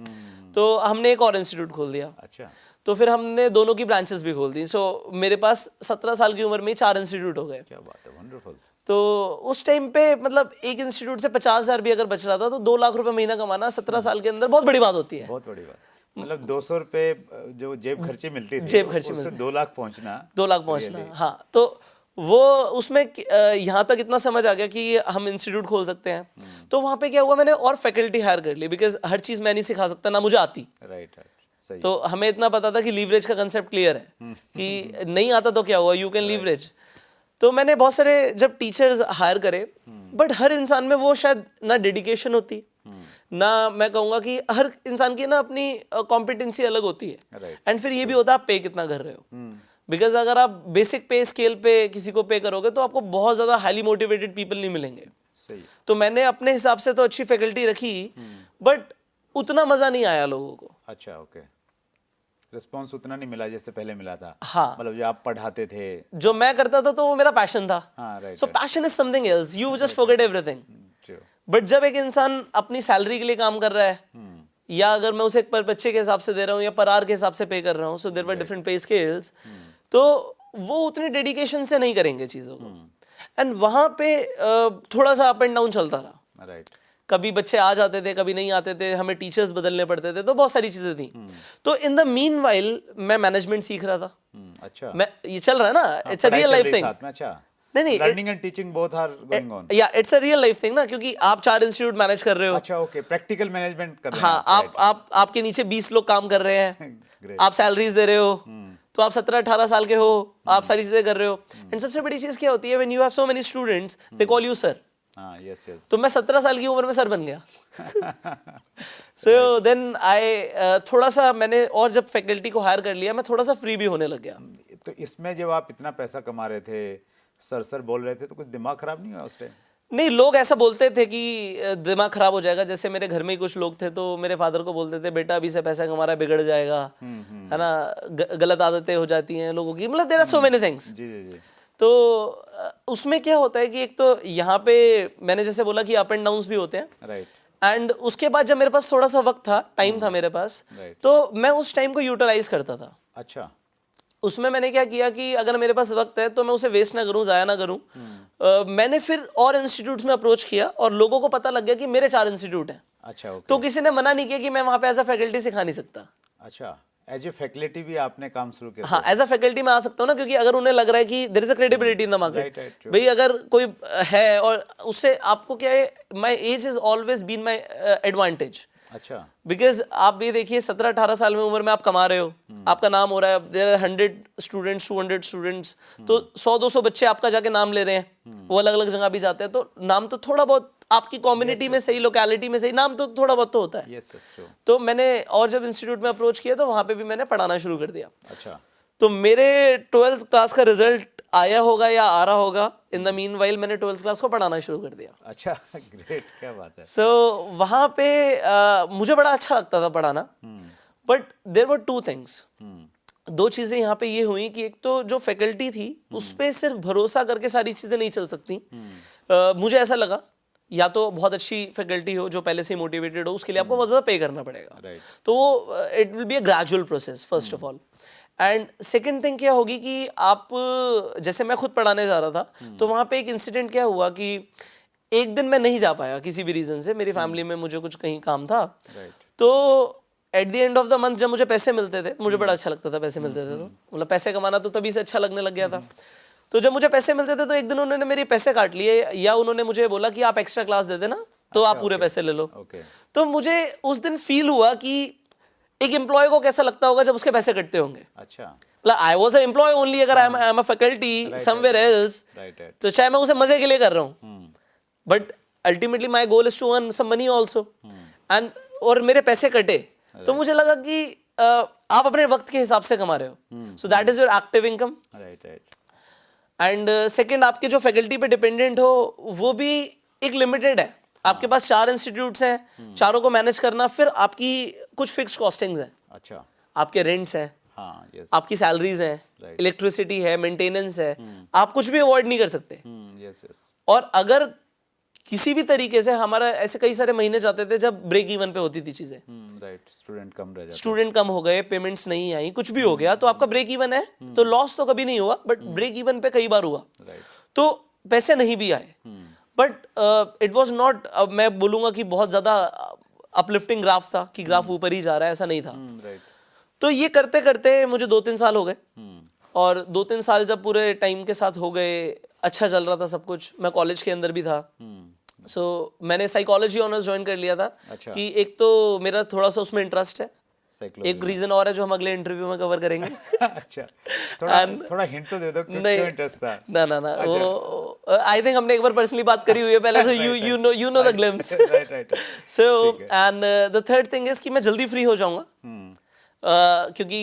तो हमने एक और इंस्टीट्यूट खोल दिया। अच्छा। तो फिर हमने दोनों की ब्रांचेस भी खोल दी। सो मेरे पास 17 साल की उम्र में 4 इंस्टीट्यूट हो गए। क्या बात है, वंडरफुल। तो उस टाइम पे मतलब एक इंस्टीट्यूट से 50,000 भी अगर बच रहा था तो 2 लाख रुपए महीना कमाना 17 साल के अंदर बहुत बड़ी बात होती है। बहुत बड़ी बात। मतलब 200 रुपये जो जेब खर्ची मिलती थी, जेब खर्ची उससे 2 लाख पहुंचना। 2 लाख पहुंचना, हाँ। तो वो उसमें यहाँ तक इतना समझ आ गया कि हम इंस्टीट्यूट खोल सकते हैं। तो वहाँ पे क्या हुआ, मैंने और फैकल्टी हायर कर ली, बिकॉज हर चीज़ मैं नहीं सिखा सकता, ना मुझे आती। राइट, राइट, सही। तो हमें इतना पता था कि लीवरेज का कंसेप्ट क्लियर है कि नहीं आता तो क्या हुआ, यू कैन लीवरेज। तो मैंने बहुत सारे जब टीचर्स हायर करे, बट हर इंसान में वो शायद ना डेडिकेशन होती, ना मैं कहूँगा कि हर इंसान की ना अपनी कॉम्पिटेंसी अलग होती है। एंड फिर ये भी होता है आप पे कितना कर रहे हो, बिकॉज अगर आप बेसिक पे स्केल पे किसी को पे करोगे तो आपको बहुत ज़्यादा हाईली मोटिवेटेड पीपल नहीं मिलेंगे। सही। तो मैंने अपने हिसाब से तो अच्छी फैकल्टी रखी, बट उतना मज़ा नहीं आया लोगों को। अच्छा, ओके। रिस्पॉन्स उतना नहीं मिला जैसे पहले मिला था। हाँ, मतलब जो आप पढ़ाते थे, जो मैं करता था तो वो मेरा पैशन था। हाँ, right. So passion is something else, you just forget everything. But जब एक इंसान अपनी सैलरी के लिए काम कर रहा है, या अगर मैं उसे पर बच्चे के हिसाब से दे रहा हूँ या पर आवर के हिसाब से पे कर रहा हूँ, सो देयर वर डिफरेंट पे स्केल्स, तो वो उतनी डेडिकेशन से नहीं करेंगे चीज़ों को। एंड वहाँ पे थोड़ा सा अप एंड डाउन चलता रहा। राइट। कभी बच्चे आ जाते थे, कभी नहीं आते थे, हमें टीचर्स बदलने पड़ते थे, तो बहुत सारी चीज़ें थी। तो इन द मीन वाइल मैं मैनेजमेंट सीख रहा था। अच्छा। मैं ये चल रहा है ना, it's a real life thing. अच्छा। नहीं, learning and teaching both are going on. Yeah it's a real life thing ना, क्योंकि आप 4 इंस्टीट्यूट मैनेज कर रहे हो। अच्छा, ओके, प्रैक्टिकल मैनेजमेंट कर रहे हैं। हाँ, आपके नीचे 20 लोग काम कर रहे हैं, आप सैलरीज दे रहे हो, तो आप 17-18 साल के हो, आप सारी चीजें कर रहे हो। एंड सबसे बड़ी चीज क्या होती है, when you have so many students they call you sir. हाँ, यस, यस। तो मैं 17 साल की उम्र में सर बन गया। सो देन आई थोड़ा सा मैंने, और जब फैकल्टी को हायर कर लिया, मैं थोड़ा सा फ्री भी होने लग गया। तो इसमें जब आप इतना पैसा कमा रहे थे, सर बोल रहे थे, तो कुछ दिमाग खराब नहीं हुआ उस टाइम? नहीं, लोग ऐसा बोलते थे कि दिमाग खराब हो जाएगा। जैसे मेरे घर में ही कुछ लोग थे तो मेरे फादर को बोलते थे बेटा अभी से पैसा कमा रहा है, बिगड़ जाएगा, है ना, गलत आदतें हो जाती हैं लोगों की, मतलब there are so many things. जी जी जी। तो उसमें क्या होता है कि एक तो यहाँ पे मैंने जैसे बोला कि अप एंड डाउन्स भी होते हैं, राइट एंड उसके बाद जब मेरे पास थोड़ा सा वक्त था, टाइम था मेरे पास, Right. तो मैं उस टाइम को यूटिलाइज करता था। अच्छा उसमें मैंने क्या किया कि अगर मेरे पास वक्त है तो मैं उसे वेस्ट ना करूं, ज़ाया ना करूं। मैंने फिर और इंस्टीट्यूट्स में अप्रोच किया और लोगों को पता लग गया कि मेरे 4 इंस्टीट्यूट हैं। अच्छा ओके। तो किसी ने मना नहीं किया कि मैं वहाँ पे एज अ फैकल्टी सिखा नहीं सकता। अच्छा एज ए फैकल्टी भी आपने काम शुरू किया? हाँ, एज अ फैकल्टी मैं आ सकता हूँ ना, क्योंकि अगर उन्हें लग रहा है कि there is a credibility in the market, Right, true. भाई अगर कोई है और उससे आपको क्या है, my age is always been my advantage. अच्छा बिकॉज आप ये देखिए 17-18 साल में उम्र में आप कमा रहे हो, आपका नाम हो रहा है, देयर आर 100 स्टूडेंट्स, 200 स्टूडेंट्स, तो 100-200 बच्चे आपका जाके नाम ले रहे हैं, वो अलग अलग जगह भी जाते हैं, तो नाम तो थोड़ा बहुत आपकी कम्युनिटी में सही, लोकेलिटी में सही, नाम तो थोड़ा बहुत तो होता है। Yes yes true. तो मैंने और जब इंस्टीट्यूट में अप्रोच किया तो वहाँ पे भी मैंने पढ़ाना शुरू कर दिया। अच्छा तो मेरे 12th क्लास का रिजल्ट आया होगा या आ रहा होगा, इन द मीन वाइल मैंने 12th क्लास को पढ़ाना शुरू कर दिया। अच्छा ग्रेट, क्या बात है। सो वहाँ पे मुझे बड़ा अच्छा लगता था पढ़ाना, बट देयर वर 2 थिंग्स। 2 चीज़ें यहाँ पे ये हुई कि एक तो जो फैकल्टी थी उस पर सिर्फ भरोसा करके सारी चीज़ें नहीं चल सकती। मुझे ऐसा लगा या तो बहुत अच्छी फैकल्टी हो जो पहले से मोटिवेटेड हो, उसके लिए आपको बहुत ज़्यादा पे करना पड़ेगा। Right. तो वो it will be a gradual process first of all, and second thing क्या होगी कि आप जैसे मैं खुद पढ़ाने जा रहा था तो वहाँ पे एक इंसिडेंट क्या हुआ कि एक दिन मैं नहीं जा पाया किसी भी रीज़न से, मेरी फैमिली में मुझे कुछ कहीं काम था। Right. तो at the end of the month जब मुझे पैसे मिलते थे, मुझे बड़ा अच्छा लगता था पैसे मिलते थे, तो मतलब पैसे कमाना तो तभी से अच्छा लगने लग गया था। तो जब मुझे पैसे मिलते थे तो एक दिन उन्होंने मेरे पैसे काट लिए, या उन्होंने मुझे बोला कि आप एक्स्ट्रा क्लास दे देना तो आप पूरे पैसे ले लो। ओके तो मुझे उस दिन फील हुआ कि एक एम्प्लॉय को कैसा लगता होगा जब उसके पैसे कटते होंगे। अच्छा मतलब I was a employ only, अगर I am a faculty somewhere else, right right. तो चाहे मैं उसे मजे के लिए कर रहा हूँ, but ultimately my goal is to earn some money also, and और मेरे पैसे कटे तो मुझे लगा कि आप अपने वक्त के हिसाब से कमा रहे हो, सो that is your active income. Right right. And second, आपके जो फैकल्टी पे डिपेंडेंट हो वो भी एक लिमिटेड है। आपके पास 4 इंस्टीट्यूट्स हैं, चारों को मैनेज करना, फिर आपकी कुछ फिक्स कॉस्टिंग्स हैं, अच्छा आपके रेंट्स हैं, हाँ यस। आपकी सैलरीज हैं, Right. इलेक्ट्रिसिटी है, मेंटेनेंस है, आप कुछ भी अवॉइड नहीं कर सकते। Yes yes. और अगर किसी भी तरीके से, हमारा ऐसे कई सारे महीने जाते थे जब ब्रेक इवन पे होती थी चीजें, राइट, स्टूडेंट कम रह जाते। स्टूडेंट कम हो गए, पेमेंट्स नहीं आई, कुछ भी हो गया, तो आपका ब्रेक इवन है, तो लॉस तो कभी नहीं हुआ, बट ब्रेक इवन पे कई बार हुआ, राइट। तो पैसे नहीं भी आए। बट इट वॉज नॉट, मैं बोलूंगा कि बहुत ज्यादा अपलिफ्टिंग ग्राफ था कि ग्राफ ऊपर ही जा रहा है, ऐसा नहीं था। राइट। तो ये करते करते मुझे 2-3 साल हो गए, और 2-3 साल जब पूरे टाइम के साथ हो गए, अच्छा चल रहा था सब कुछ, मैं कॉलेज के अंदर भी था। सो मैंने साइकोलॉजी ऑनर्स ज्वाइन कर लिया था। अच्छा। कि एक तो मेरा थोड़ा सा उसमें इंटरेस्ट है, साइकोलॉजी। एक रीजन और है जो हम अगले इंटरव्यू में कवर करेंगे। अच्छा, थोड़ा हिंट तो दे दो, क्यों इंटरेस्ट था? ना वो आई थिंक हमने एक बार पर्सनली बात करी हुई है पहले, so you know the glimpse. Right. So and the third thing is कि मैं जल्दी फ्री हो जाऊंगा, क्योंकि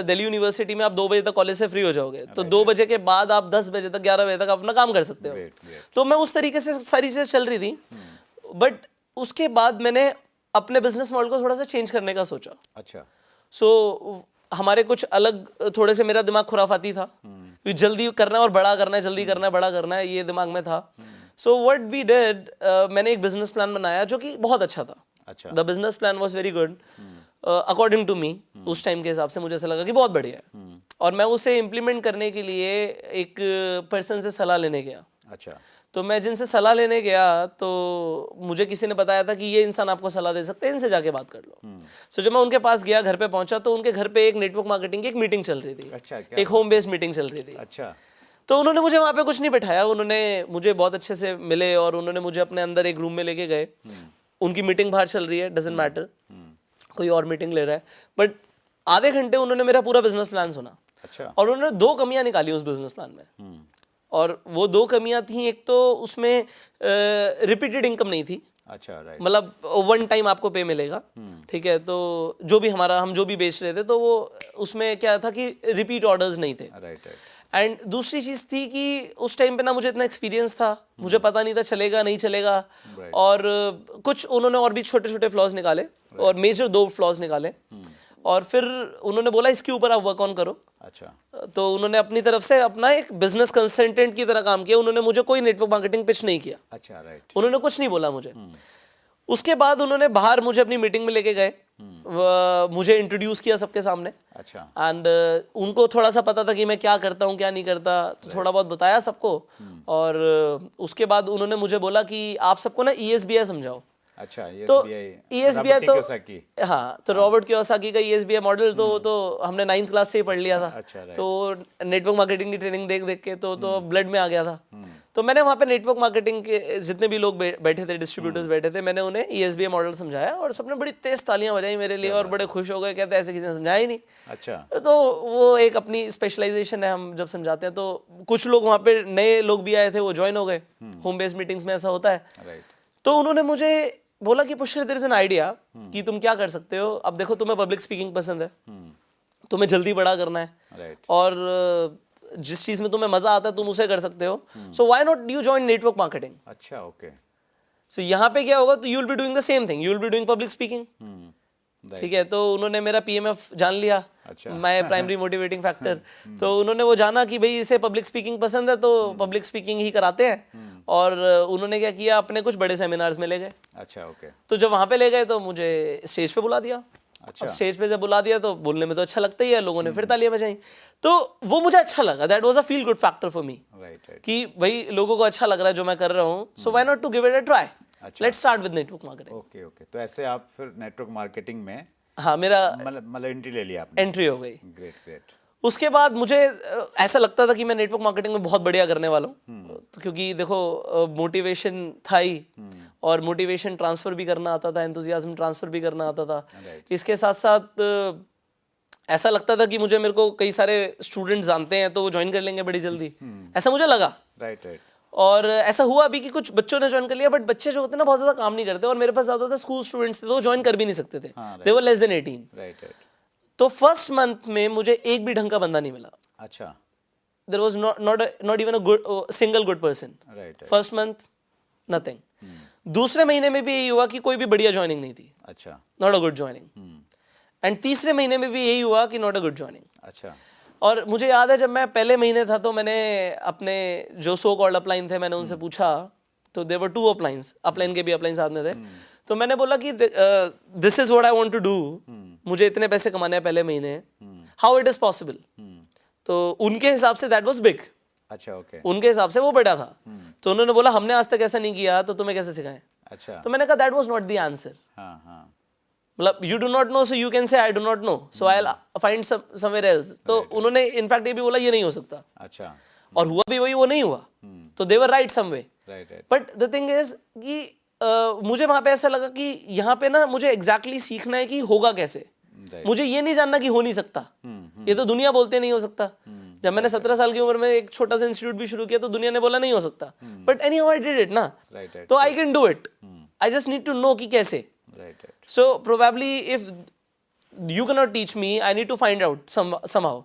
दिल्ली यूनिवर्सिटी में आप 2 बजे तक कॉलेज से फ्री हो जाओगे, तो 2 बजे के बाद आप 10 बजे तक 11 बजे तक अपना काम कर सकते हो। तो मैं उस तरीके से सारी चीज़ें चल रही थी, बट उसके बाद मैंने अपने बिजनेस मॉडल को थोड़ा सा चेंज करने का सोचा। अच्छा। सो हमारे कुछ अलग, थोड़े से मेरा दिमाग खुराफाती था, जल्दी करना है और बड़ा करना है, जल्दी करना है, बड़ा करना है, ये दिमाग में था। सो व्हाट वी डिड, मैंने एक बिजनेस प्लान बनाया जो कि बहुत अच्छा था। अच्छा। The business plan was very good according to me. उस टाइम के हिसाब से मुझे ऐसा लगा कि बहुत बढ़िया है, और मैं उसे इम्प्लीमेंट करने के लिए एक पर्सन से सलाह लेने गया। अच्छा। तो मैं जिनसे सलाह लेने गया तो मुझे किसी ने बताया था कि ये इंसान आपको सलाह दे सकते हैं, इनसे जाके बात कर लो। सो जब मैं उनके पास गया, घर पे पहुंचा, तो उनके घर पे एक नेटवर्क मार्केटिंग की एक मीटिंग चल रही थी। अच्छा, एक होम बेस्ड मीटिंग चल रही थी। अच्छा। तो उन्होंने मुझे वहाँ पे कुछ नहीं बिठाया, उन्होंने मुझे बहुत अच्छे से मिले और उन्होंने मुझे अपने अंदर एक रूम में लेके गए। उनकी मीटिंग बाहर चल रही है, डजंट मैटर, कोई और मीटिंग ले रहा है, बट आधे घंटे उन्होंने मेरा पूरा बिजनेस प्लान सुना। अच्छा। और उन्होंने 2 कमियां निकाली उस बिजनेस प्लान में, और वो 2 कमियां थी, एक तो उसमें रिपीटेड इनकम नहीं थी। अच्छा, राइट। मतलब 1 टाइम आपको पे मिलेगा, ठीक है, तो जो भी हम जो भी बेच रहे थे, तो वो उसमें क्या था कि रिपीट ऑर्डर्स नहीं थे। Right right. एंड दूसरी चीज़ थी कि उस टाइम पे ना मुझे इतना एक्सपीरियंस था, मुझे पता नहीं था चलेगा नहीं चलेगा, और कुछ उन्होंने और भी छोटे छोटे फ्लॉज निकाले और मेजर 2 फ्लॉज निकाले, और फिर उन्होंने बोला इसके ऊपर आप वर्क ऑन करो। अच्छा। तो उन्होंने अपनी तरफ से अपना एक बिजनेस कंसल्टेंट की तरह काम किया, उन्होंने मुझे कोई नेटवर्क मार्केटिंग पिच नहीं किया, अच्छा, राइट। उन्होंने कुछ नहीं बोला मुझे। उसके बाद उन्होंने बाहर मुझे अपनी मीटिंग में लेके गए, मुझे इंट्रोड्यूस किया सबके सामने, अच्छा। एंड उनको थोड़ा सा पता था कि मैं क्या करता हूँ क्या नहीं करता, तो थोड़ा बहुत बताया सबको। और उसके बाद उन्होंने मुझे बोला कि आप सबको ना ESBI समझाओ। अच्छा, तो ESBI ESBI तो कियोसाकी। हाँ, तो रॉबर्ट कियोसाकी का ESBI मॉडल तो हमने 9th क्लास से ही पढ़ लिया था। अच्छा, right। तो नेटवर्क मार्केटिंग की ट्रेनिंग देख देख के तो ब्लड में आ गया था। तो मैंने वहाँ पे नेटवर्क मार्केटिंग के जितने भी लोग बैठे थे, डिस्ट्रीब्यूटर्स बैठे थे, मैंने उन्हें ESBI मॉडल समझाया और सबने बड़ी तेज तालियां बजाई मेरे लिए और बड़े खुश हो गए, कहते ऐसे किसी ने समझाया ही नहीं। अच्छा। तो वो एक अपनी स्पेशलाइजेशन है, हम जब समझाते हैं तो कुछ लोग वहाँ पे नए लोग भी आए थे, वो ज्वाइन हो गए। होम बेस्ड मीटिंग्स में ऐसा होता है। राइट। तो उन्होंने मुझे बोला कि Pushkar there is an idea कि तुम क्या कर सकते हो। अब देखो, तुम्हें पब्लिक स्पीकिंग पसंद है, तुम्हें जल्दी बड़ा करना है, राइट। और जिस चीज में तुम्हें मजा आता है तुम उसे कर सकते हो, सो why not you join network marketing. अच्छा, ओके। सो यहाँ पे क्या होगा, तो you will be doing the same thing, you will be doing public speaking. ठीक है, तो उन्होंने मेरा PMF जान लिया, अच्छा। My primary motivating factor. तो उन्होंने वो जाना कि भाई इसे पब्लिक स्पीकिंग पसंद है, तो पब्लिक स्पीकिंग ही कराते हैं। और उन्होंने क्या किया, अपने कुछ बड़े सेमिनार्स में ले गए। अच्छा, ओके। तो जब वहाँ पे ले गए तो मुझे स्टेज पे बुला दिया। अच्छा। अब स्टेज पे जब बुला दिया तो बोलने में तो अच्छा लगता ही है, लोगों ने फिर तालियां बजाई, तो वो मुझे अच्छा लगा। That was a feel good factor for me, right, right. कि भाई लोगों को अच्छा लग रहा है जो मैं कर रहा हूँ, so why not to give it a try, let's start with network marketing. Okay, okay. तो ऐसे आप फिर नेटवर्क मार्केटिंग में हाँ, मेरा मतलब एंट्री ले लिया आपने। एंट्री हो गई। Great, great. उसके बाद मुझे ऐसा लगता था कि मैं नेटवर्क मार्केटिंग में बहुत बढ़िया करने वाला हूँ, तो क्योंकि देखो मोटिवेशन था ही, और मोटिवेशन ट्रांसफर भी करना आता था, एंथुसियाज्म ट्रांसफर भी करना आता था। इसके साथ साथ ऐसा लगता था कि मेरे को कई सारे स्टूडेंट्स जानते हैं तो वो ज्वाइन कर लेंगे बड़ी जल्दी, ऐसा मुझे लगा। Right, right. और ऐसा हुआ भी कि कुछ बच्चों ने ज्वाइन कर लिया, बट बच्चे जो होते हैं ना बहुत ज्यादा काम नहीं करते, और मेरे पास ज्यादातर स्कूल स्टूडेंट्स थे तो वो ज्वाइन कर भी नहीं सकते थे, they were less than 18। Right, right. तो फर्स्ट मंथ में मुझे एक भी ढंग का बंदा नहीं मिला। अच्छा। There was not even a good single good person. Right. First month nothing. दूसरे महीने में भी यही हुआ कि कोई भी बढ़िया ज्वाइनिंग नहीं थी, अच्छा। Not a good joining. And तीसरे महीने में भी यही हुआ कि नॉट अ गुड ज्वाइनिंग। अच्छा। और मुझे याद है जब मैं पहले महीने था तो मैंने अपने जो सो कॉल्ड अपलाइन थे मैंने उनसे पूछा, तो देयर वर 2 अपलाइंस, अपलाइन के भी अपलाइन साथ में थे। तो मैंने बोला कि this is what I want to do, मुझे इतने पैसे कमाने हैं पहले महीने, हाउ इट इज पॉसिबल। तो उनके हिसाब से दैट वाज बिग। अच्छा, ओके। उनके हिसाब से वो बड़ा था। तो उन्होंने बोला हमने आज तक ऐसा नहीं किया, तो तुम्हें कैसे सिखाएं। अच्छा। तो मैंने कहा that was not the answer. हाँ, हाँ। मतलब you do not no so you can say I do not no so I will find somewhere else. तो उन्होंने इनफैक्ट ये भी बोला ये नहीं हो सकता, अच्छा। और हुआ भी वही, वो नहीं हुआ। तो they were right some way. Right, right. But the thing is कि मुझे वहां पे ऐसा लगा कि यहाँ पे ना मुझे एग्जैक्टली सीखना है कि होगा कैसे। मुझे ये नहीं जानना कि हो नहीं सकता, ये तो दुनिया बोलते नहीं हो सकता। जब मैंने 17 साल की उम्र में एक छोटा सा इंस्टीट्यूट भी शुरू किया तो दुनिया ने बोला नहीं हो सकता, but anyhow I did it ना, राइट, राइट। तो I can do it. I just need to know कि कैसे। Right, right. So probably if you cannot teach me, I need to find out somehow.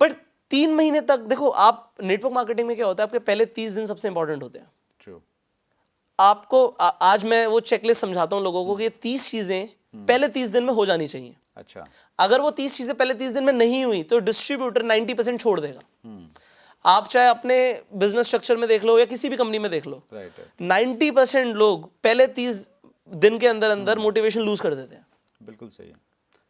But 3 महीने तक देखो, आप network marketing में क्या होता है, आपके पहले 30 दिन सबसे इंपॉर्टेंट होते हैं। ट्रू। आपको आज मैं वो चेकलिस्ट समझाता हूँ लोगों को कि 30 चीजें पहले 30 दिन में हो जानी चाहिए। अच्छा। अगर वो 30 चीजें पहले 30 दिन में नहीं हुई तो डिस्ट्रीब्यूटर 90% छोड़ देगा। आप चाहे अपने बिजनेस स्ट्रक्चर में देख लो या किसी भी कंपनी में देख लो, राइट, राइट। 90% लोग पहले 30 दिन के अंदर अंदर मोटिवेशन लूज कर देते हैं। बिल्कुल सही है।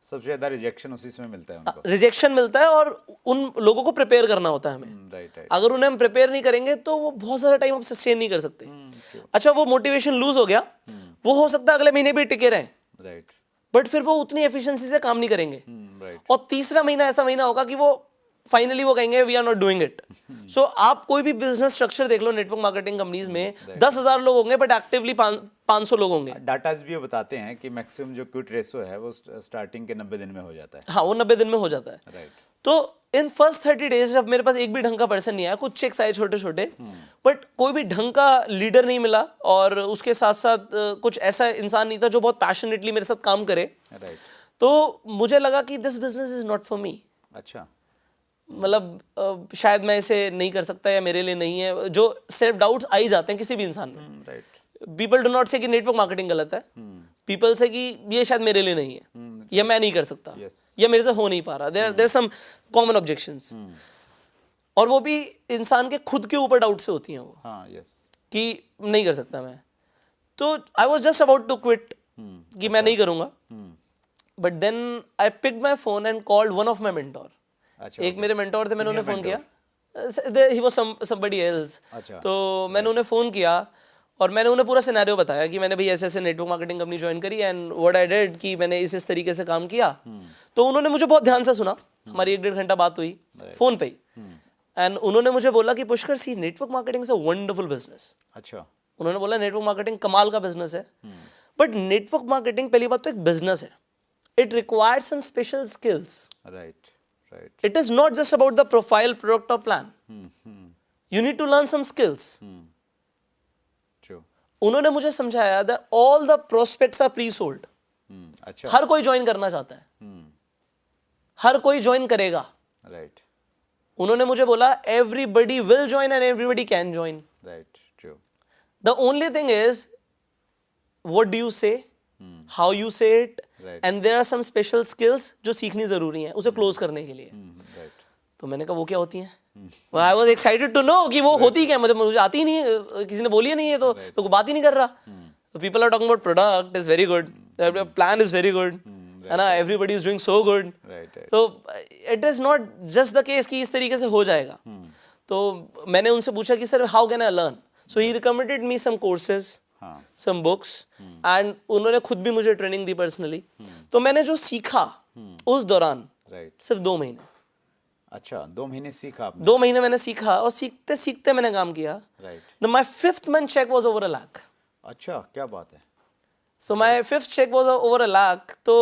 सबसे ज्यादा रिजेक्शन उसी समय मिलता है उनको। रिजेक्शन मिलता है, और उन लोगों को प्रिपेयर करना होता है हमें। Right, right. अगर उन्हें हम प्रिपेयर नहीं करेंगे तो वो बहुत सारा टाइम आप सस्टेन नहीं कर सकते। अच्छा, वो मोटिवेशन लूज हो गया, वो हो सकता है अगले महीने भी टिके रहें, राइट, बट फिर वो उतनी एफिशिएंसी से काम नहीं करेंगे। राइट। और तीसरा महीना ऐसा महीना होगा कि वो फाइनली वो कहेंगे we are not doing it. So आप कोई भी बिजनेस स्ट्रक्चर देख लो नेटवर्क मार्केटिंग कंपनीज में, 10,000 लोग होंगे बट एक्टिवली 500 लोग होंगे। डाटाज भी बताते हैं कि मैक्सिमम जो क्विट रेशो है वो स्टार्टिंग के 90 दिन में हो जाता है। हाँ, वो 90 दिन में हो जाता है। राइट। तो इन फर्स्ट 30 डेज जब मेरे पास एक भी ढंग का पर्सन नहीं आया, कुछ चेक्स आए छोटे छोटे, बट कोई भी ढंग का लीडर नहीं मिला, और उसके साथ साथ कुछ ऐसा इंसान नहीं था जो बहुत पैशनेटली मेरे साथ काम करे। राइट। तो मुझे लगा कि this business is not for me. अच्छा। मतलब शायद मैं इसे नहीं कर सकता या मेरे लिए नहीं है, जो सेल्फ डाउट्स आ ही जाते हैं किसी भी इंसान में। राइट। पीपल डू नॉट से कि नेटवर्क मार्केटिंग गलत है, पीपल से कि ये शायद मेरे लिए नहीं है, या मैं नहीं कर सकता, Yes. या मेरे से हो नहीं पा रहा, देयर सम कॉमन ऑब्जेक्शंस, और वो भी इंसान के खुद के ऊपर डाउट से होती हैं वो, हाँ, यस। कि नहीं कर सकता मैं। तो I was just about to quit, कि मैं नहीं करूँगा, but then I picked my phone and called one of my mentor. अच्छा, एक मेरे मेंटोर थे, मैंने उन्हें फ़ोन किया, ही वाज समबडी एल्स। अच्छा। तो मैंने उन्हें फ़ोन किया और मैंने उन्हें पूरा सिनेरियो बताया कि मैंने भाई ऐसे ऐसे नेटवर्क मार्केटिंग कंपनी ज्वाइन करी एंड व्हाट आई डिड, कि मैंने इस तरीके से काम किया। तो उन्होंने मुझे बहुत ध्यान से सुना, हमारी 1-1.5 घंटा बात हुई फ़ोन पे ही, एंड उन्होंने मुझे बोला कि Pushkar, see network marketing is a wonderful business. अच्छा। उन्होंने बोला नेटवर्क मार्केटिंग कमाल का बिजनेस है, बट नेटवर्क मार्केटिंग पहली बात तो एक बिजनेस है, it requires some special skills. Right, right. It is not just about the profile, product or plan. You need to learn some skills. True. उन्होंने मुझे समझाया that all the prospects are pre-sold. अच्छा। हर कोई join करना चाहता है, हर कोई join करेगा। राइट, उन्होंने मुझे बोला everybody will join and everybody can join. Right, true. The only thing is what do you say, how you say it, Right. and there are some special skills जो सीखनी जरूरी हैं उसे क्लोज करने के लिए। राइट। तो मैंने कहा वो क्या होती हैं? I was excited to know कि वो होती क्या है, मुझे आती ही नहीं है, किसी ने बोली ही नहीं है, तो कोई बात ही नहीं कर रहा। तो people are talking about product is very good, plan is very good, है ना, everybody is doing so good. Right, right. तो it is not just the case कि इस तरीके से हो जाएगा। तो मैंने उनसे पूछा कि sir how can I learn, so he recommended me some courses, some books, and उन्होंने खुद भी मुझे ट्रेनिंग दी पर्सनली। तो मैंने जो सीखा उस दौरान राइट। सिर्फ 2 महीने, अच्छा, 2 महीने सीखा आपने? 2 महीने मैंने सीखा और सीखते सीखते मैंने काम किया। Right. My 5th month check was over 1 lakh. अच्छा, क्या बात है। So my 5th check was over 1 lakh. तो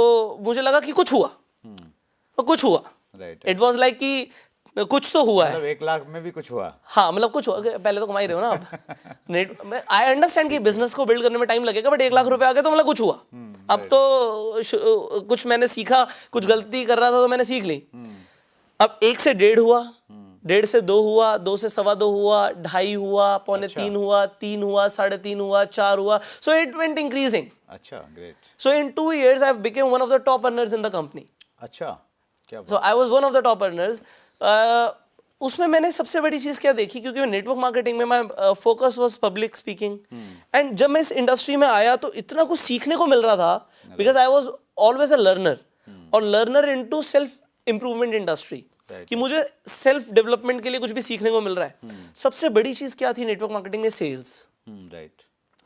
मुझे लगा कि कुछ हुआ, और कुछ हुआ। राइट। इट वॉज लाइक कि कुछ तो हुआ है। मतलब 1 लाख में भी कुछ हुआ। हाँ, मतलब कुछ हुआ, पहले तो कमा ही रहे हो ना आप। नेट आई अंडरस्टैंड कि बिजनेस को बिल्ड करने में टाइम लगेगा, बट 1 लाख रुपए आ गए तो मतलब कुछ हुआ। अब तो कुछ मैंने सीखा, कुछ गलती कर रहा था तो मैंने सीख ली। अब 1 से 1.5 हुआ, 1.5 से 2 हुआ, 2 से 2.25 हुआ, 2.5 हुआ, 2.25 हुआ, 3 हुआ, 3.5 हुआ, 4 हुआ, सो इट वेंट इंक्रीजिंग। अच्छा, great. So in 2 years I became one of the top earners in the company. अच्छा, क्या बात। So I was one of the top earners. उसमें मैंने सबसे बड़ी चीज़ क्या देखी, क्योंकि मैं नेटवर्क मार्केटिंग में my focus was public speaking, and जब मैं इस इंडस्ट्री में आया तो इतना कुछ सीखने को मिल रहा था, because I was always a learner, और learner into self improvement industry, कि मुझे सेल्फ डेवलपमेंट के लिए कुछ भी सीखने को मिल रहा है। सबसे बड़ी चीज़ क्या थी नेटवर्क मार्केटिंग में? Sales. Right.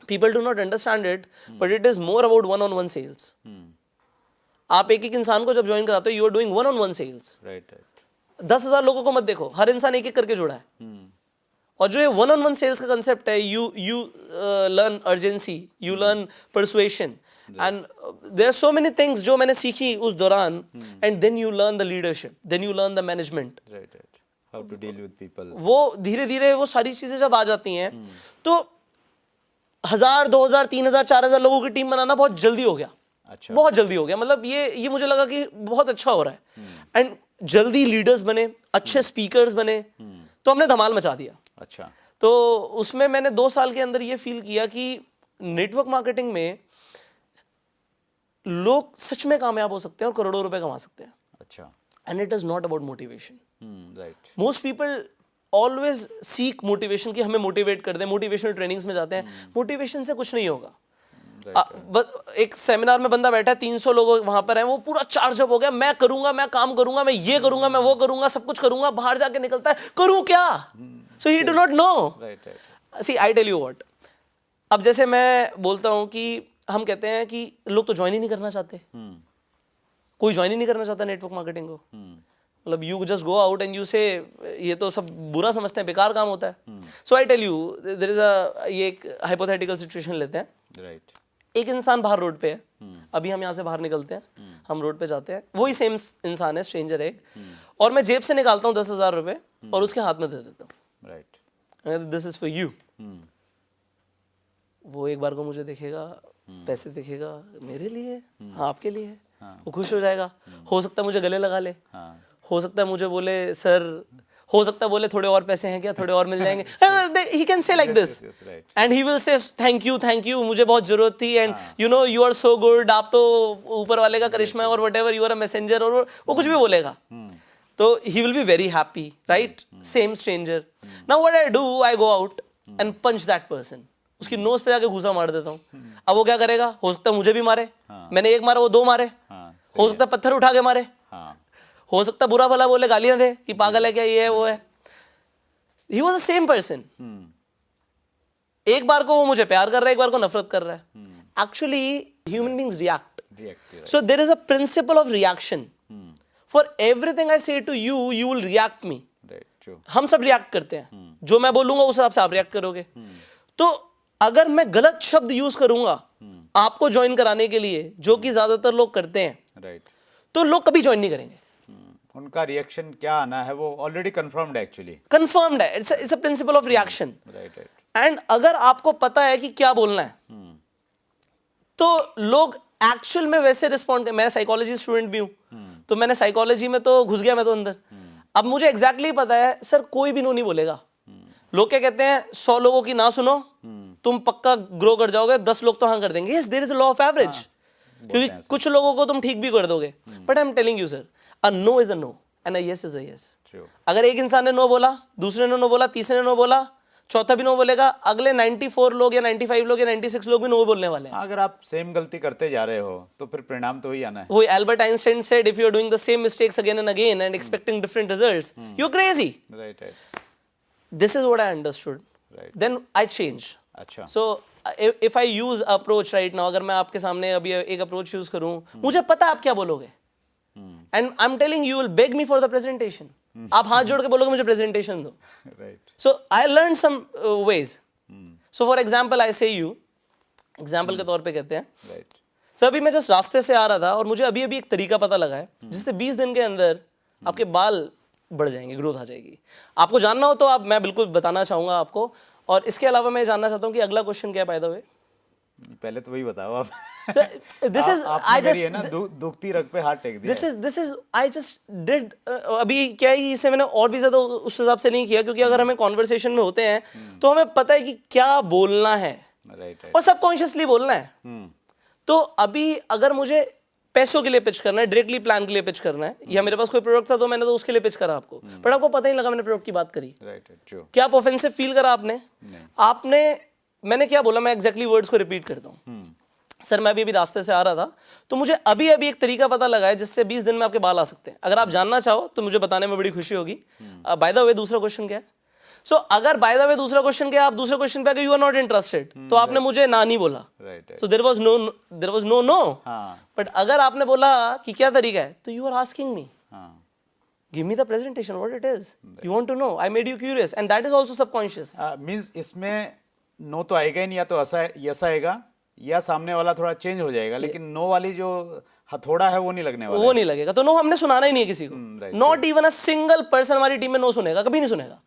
People do not understand it, but it is more about one-on-one sales. आप एक इंसान को जब ज्वाइन कराते हो, you are doing one-on-one sales. Right, right. 10,000 लोगों को मत देखो, हर इंसान एक एक करके जुड़ा है। और जो ये वन-ऑन-वन सेल्स का कंसेप्ट है, you learn urgency, you learn persuasion, and there are so many things जो मैंने सीखी उस दौरान, and then you learn the leadership, then you learn the management. Right, right. How to deal with people. वो धीरे धीरे वो सारी चीजें जब आ जाती हैं, तो 1,000, 2,000, 3,000, 4,000 लोगों की टीम बनाना बहुत जल्दी हो गया। अच्छा। बहुत जल्दी हो गया, मतलब ये मुझे लगा कि बहुत अच्छा हो रहा है, एंड जल्दी लीडर्स बने, अच्छे स्पीकर्स बने, तो हमने धमाल मचा दिया। अच्छा। तो उसमें मैंने 2 साल के अंदर ये फील किया कि नेटवर्क मार्केटिंग में लोग सच में कामयाब हो सकते हैं और करोड़ों रुपए कमा सकते हैं। अच्छा। And it is not about motivation. Right. Most people always seek motivation, कि हमें मोटिवेट कर दें, मोटिवेशनल ट्रेनिंग्स में जाते हैं, मोटिवेशन से कुछ नहीं होगा। एक सेमिनार में बंदा बैठा है, 300 लोग वहां पर हैं, वो पूरा चार्ज अप हो गया, मैं करूंगा, मैं काम करूंगा, मैं ये करूंगा, मैं वो करूंगा, सब कुछ करूंगा, बाहर जाके निकलता है करूं क्या? So he do not know. Right, right. See I tell you what, अब जैसे मैं बोलता हूं कि हम कहते हैं कि लोग तो ज्वाइन ही नहीं करना चाहते, कोई ज्वाइन ही नहीं करना चाहता नेटवर्क मार्केटिंग को। मतलब you just go out and you से ये तो सब बुरा समझते हैं, बेकार काम होता है। So I tell you there is a, ये एक हाइपोथेटिकल सिचुएशन लेते हैं। राइट। एक इंसान बाहर रोड पे है, अभी हम यहाँ से बाहर निकलते हैं, हम रोड पे जाते हैं, वही सेम इंसान है, स्ट्रेंजर है, और मैं जेब से निकालता हूँ 10,000 रुपए और उसके हाथ में दे देता हूँ, right. This is for you. वो एक बार को मुझे देखेगा, पैसे देखेगा, मेरे लिए? हाँ, आपके लिए है। वो खुश हो जाएगा, हो सकता है मुझे गले लगा ले, हो सकता है मुझे बोले सर, हो सकता है बोले थोड़े और पैसे हैं क्या, थोड़े और मिल जाएंगे, he can say like this yes, right. And he will say thank you मुझे बहुत जरूरत थी, and you know you are so good, आप तो ऊपर वाले का करिश्मा है और whatever, you are a messenger, और वो कुछ भी बोलेगा, तो he will be very happy, right? Same stranger. Now what I do, I go out and punch that person, उसकी नोज पे जाके घूसा मार देता हूँ। अब वो क्या करेगा, हो सकता है मुझे भी मारे, मैंने एक मारा वो दो मारे, हो सकता है पत्थर उठा के मारे, हो सकता है बुरा भला बोले, गालियां दे कि पागल है क्या, ये है वो है। He was the same person. एक बार को वो मुझे प्यार कर रहा है, एक बार को नफरत कर रहा है। Actually human beings react, so there is a principle of reaction. For everything I say to you, you will react me. हम सब रिएक्ट करते हैं, जो मैं बोलूंगा उस हिसाब से आप रिएक्ट करोगे। तो अगर मैं गलत शब्द यूज करूंगा आपको ज्वाइन कराने के लिए, जो कि ज्यादातर लोग करते हैं, राइट, तो लोग कभी ज्वाइन नहीं करेंगे। उनका रिएक्शन क्या आना है वो ऑलरेडी कंफर्म्ड है, एक्चुअली कंफर्म्ड है, it's a principle of reaction. Right, right, and अगर आपको पता है कि क्या बोलना है, तो लोग एक्चुअल में वैसे रिस्पॉन्ड। मैं साइकोलॉजी स्टूडेंट भी हूं, तो मैंने साइकोलॉजी में तो घुस गया मैं तो अंदर। अब मुझे एग्जैक्टली पता है सर कोई भी नो नहीं बोलेगा। लोग क्या कहते हैं, 100 लोगों की ना सुनो, तुम पक्का ग्रो कर जाओगे, 10 लोग तो हाँ कर देंगे। Yes, there is a law of average, क्योंकि कुछ लोगों को तुम ठीक भी कर दोगे। But I am telling you sir, a no is a no and a yes is a yes. अगर एक इंसान ने नो बोला, दूसरे ने नो बोला, तीसरे ने नो बोला, चौथा भी नो बोलेगा, अगले 94 लोग या 95 लोग या 96 लोग भी नो बोलने वाले हैं। अगर आप सेम गलती करते जा रहे हो तो फिर परिणाम तो वही आना है। वही Albert Einstein said, if you are doing the same mistakes again and again and expecting different results, you are crazy. Right, right, this is what I understood, right. Then I change. अच्छा, so if I use approach right now, अगर मैं आपके सामने अभी एक approach use करूं, मुझे पता है आप क्या बोलोगे, and I am telling you will beg me for the presentation. आप हाथ जोड़ के बोलोगे मुझे प्रेजेंटेशन दो। Right, So I learned some ways. So for example, I say you, example के तौर पे कहते हैं, राइट, सर अभी मैं जस्ट रास्ते से आ रहा था और मुझे अभी अभी एक तरीका पता लगा है जिससे 20 दिन के अंदर आपके बाल बढ़ जाएंगे, ग्रोथ आ जाएगी। आपको जानना हो तो आप, मैं बिल्कुल बताना चाहूंगा आपको। और इसके अलावा मैं जानना चाहता हूँ कि अगला क्वेश्चन क्या है, बाय द वे। पहले तो वही बताओ आप। दिस इज आई मेरी है जस्ट ना दुखती रग पे हाथ टेक दिया। This is I just did. अभी क्या है, इसे मैंने और भी ज्यादा उस हिसाब से नहीं किया, क्योंकि अगर हमें कॉन्वर्सेशन में होते हैं तो हमें पता है कि क्या बोलना है, राइट, और सबकॉन्शियसली बोलना है। तो अभी अगर मुझे पैसों के लिए पिच करना है, डायरेक्टली प्लान के लिए पिच करना है, या मेरे पास कोई प्रोडक्ट था तो मैंने तो उसके लिए पिच करा आपको, पर आपको पता ही लगा मैंने प्रोडक्ट की बात करी। Right, true. क्या आप ऑफेंसिव फील करा आपने? मैंने क्या बोला, मैं एग्जैक्टली वर्ड्स को रिपीट करता हूँ। सर मैं अभी रास्ते से आ रहा था तो मुझे अभी अभी एक तरीका पता लगा है जिससे 20 दिन में आपके बाल आ सकते हैं। अगर आप जानना चाहो तो मुझे बताने में बड़ी खुशी होगी। बाय द वे दूसरा क्वेश्चन क्या है? सो अगर बाय द वे दूसरा क्वेश्चन क्या है, आप दूसरे क्वेश्चन पे यू आर नॉट इंटरेस्टेड, तो आपने मुझे ना नहीं बोला। So there was no. But अगर आपने बोला कि क्या तरीका है, तो you are asking me, give me the presentation, what it is, you want to know, I made you curious, and that is also subconscious. Means इसमें नो तो आएगा ही नहीं, या तो यस आएगा या सामने वाला थोड़ा चेंज हो जाएगा, लेकिन नो वाली जो हथौड़ा है वो नहीं लगने वाला, वो नहीं लगेगा। तो नो हमने सुनाना ही नहीं है किसी को। Not even a single person हमारी टीम में नो सुनेगा, कभी नहीं सुनेगा।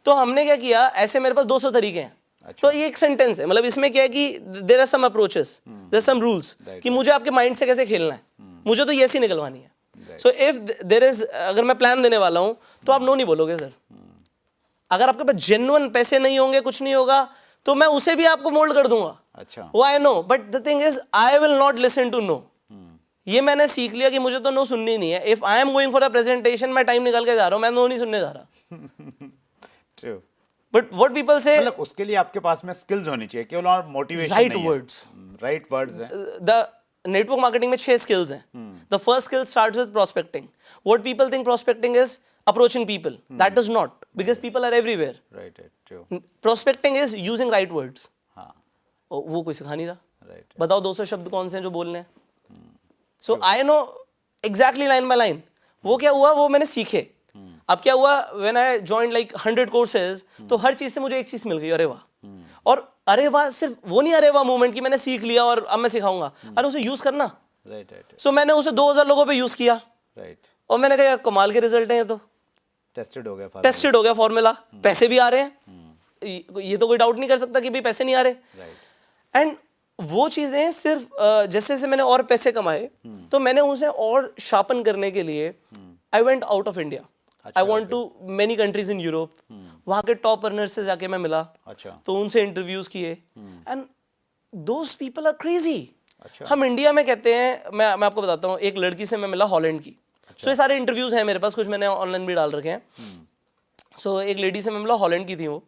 तो हमने क्या किया, ऐसे मेरे पास 200 तरीके हैं। तो ये एक सेंटेंस है, मतलब इसमें क्या है कि there are some approaches, there are some rules कि मुझे आपके माइंड से कैसे खेलना है, मुझे तो ये सी निकलवानी है। सो इफ देयर इज, अगर मैं प्लान देने वाला हूं तो आप नो नहीं बोलोगे सर। अगर आपके पास जेन्युइन पैसे नहीं होंगे, कुछ नहीं होगा, तो मैं उसे भी आपको मोल्ड कर दूंगा। अच्छा, why no? But the thing is I will not listen to no. ये मैंने सीख लिया कि मुझे तो नो सुननी नहीं है। If I am going for a presentation, मैं टाइम निकाल के जा रहा हूं, मैं नो नहीं सुनने जा रहा। ट्रू। बट व्हाट पीपल से, मतलब उसके लिए आपके पास में स्किल्स होनी चाहिए, केवल और मोटिवेशन राइट नहीं है। वर्ड्स, राइट वर्ड्स हैं। द नेटवर्क मार्केटिंग में 6 स्किल्स हैं। The first skill starts with prospecting. What people think prospecting is approaching people, that does not, because people are everywhere. Right, true. Prospecting is using right words. हाँ, वो कोई सिखा नहीं रहा। right. बताओ 200 शब्द कौन से हैं जो बोलने हैं। So I know exactly line by line। वो क्या हुआ, वो मैंने सीखे। अब क्या हुआ, when I joined like 100 courses, तो हर चीज से मुझे एक चीज मिल गई, अरे वाह। और अरे वाह सिर्फ वो नहीं, अरे वाह मूवमेंट की मैंने सीख लिया और अब मैं सिखाऊंगा, अरे उसे यूज करना। Right. So मैंने उसे 2000 लोगों पे यूज किया, Right. और मैंने कहा यार कमाल के रिजल्ट हैं ये तो। टेस्टेड हो गया, टेस्टेड हो गया फॉर्मूला, पैसे भी आ रहे हैं, ये तो कोई डाउट नहीं कर सकता कि भाई पैसे नहीं आ रहे। एंड वो चीजें सिर्फ जैसे जैसे मैंने और पैसे कमाए, तो मैंने उसे और शार्पन करने के लिए I went out of India, I went to many countries in Europe, वहाँ के टॉप अर्नर्स से जाके मैं मिला, अच्छा तो उनसे इंटरव्यूज किए, and those people are crazy. अच्छा हम इंडिया में कहते हैं, मैं आपको बताता हूँ, एक लड़की से मैं मिला हॉलैंड की, सो ये सारे इंटरव्यूज हैं मेरे पास, कुछ मैंने ऑनलाइन भी डाल रखे हैं। सो एक लेडी से मैं मिला, हॉलैंड की थी वो,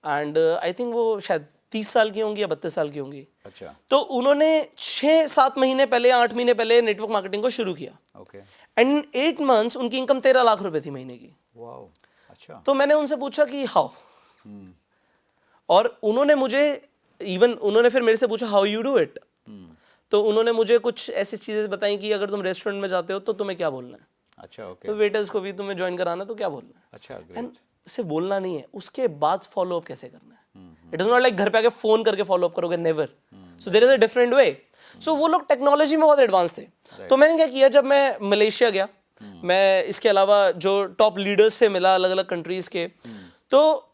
एंड आई थिंक वो शायद 30 साल की होंगी या 32 साल की होंगी। अच्छा तो उन्होंने 6-7 महीने पहले, 8 महीने पहले नेटवर्क मार्केटिंग को शुरू किया, ओके एंड 8 मंथ्स उनकी इनकम 13 लाख रुपए थी महीने की। वाओ अच्छा तो मैंने उनसे पूछा कि हाउ, और उन्होंने मुझे उन्होंने फिर मेरे से पूछा हाउ यू डू इट। तो उन्होंने मुझे कुछ ऐसी चीज़ें बताई कि अगर तुम रेस्टोरेंट में जाते हो तो तुम्हें क्या बोलना है, अच्छा ओके तो वेटर्स को भी तुम्हें ज्वाइन कराना है तो क्या बोलना है, अच्छा एंड ग्रेट सिर्फ बोलना नहीं है, उसके बाद फॉलो अप कैसे करना है। इट इज नॉट लाइक घर पे आके फोन करके फॉलो अप करोगे, never. So there is a different way. So वो लोग टेक्नोलॉजी में बहुत एडवांस थे। तो मैंने क्या किया, जब मैं मलेशिया गया, मैं इसके अलावा जो टॉप लीडर्स से मिला अलग अलग कंट्रीज के, तो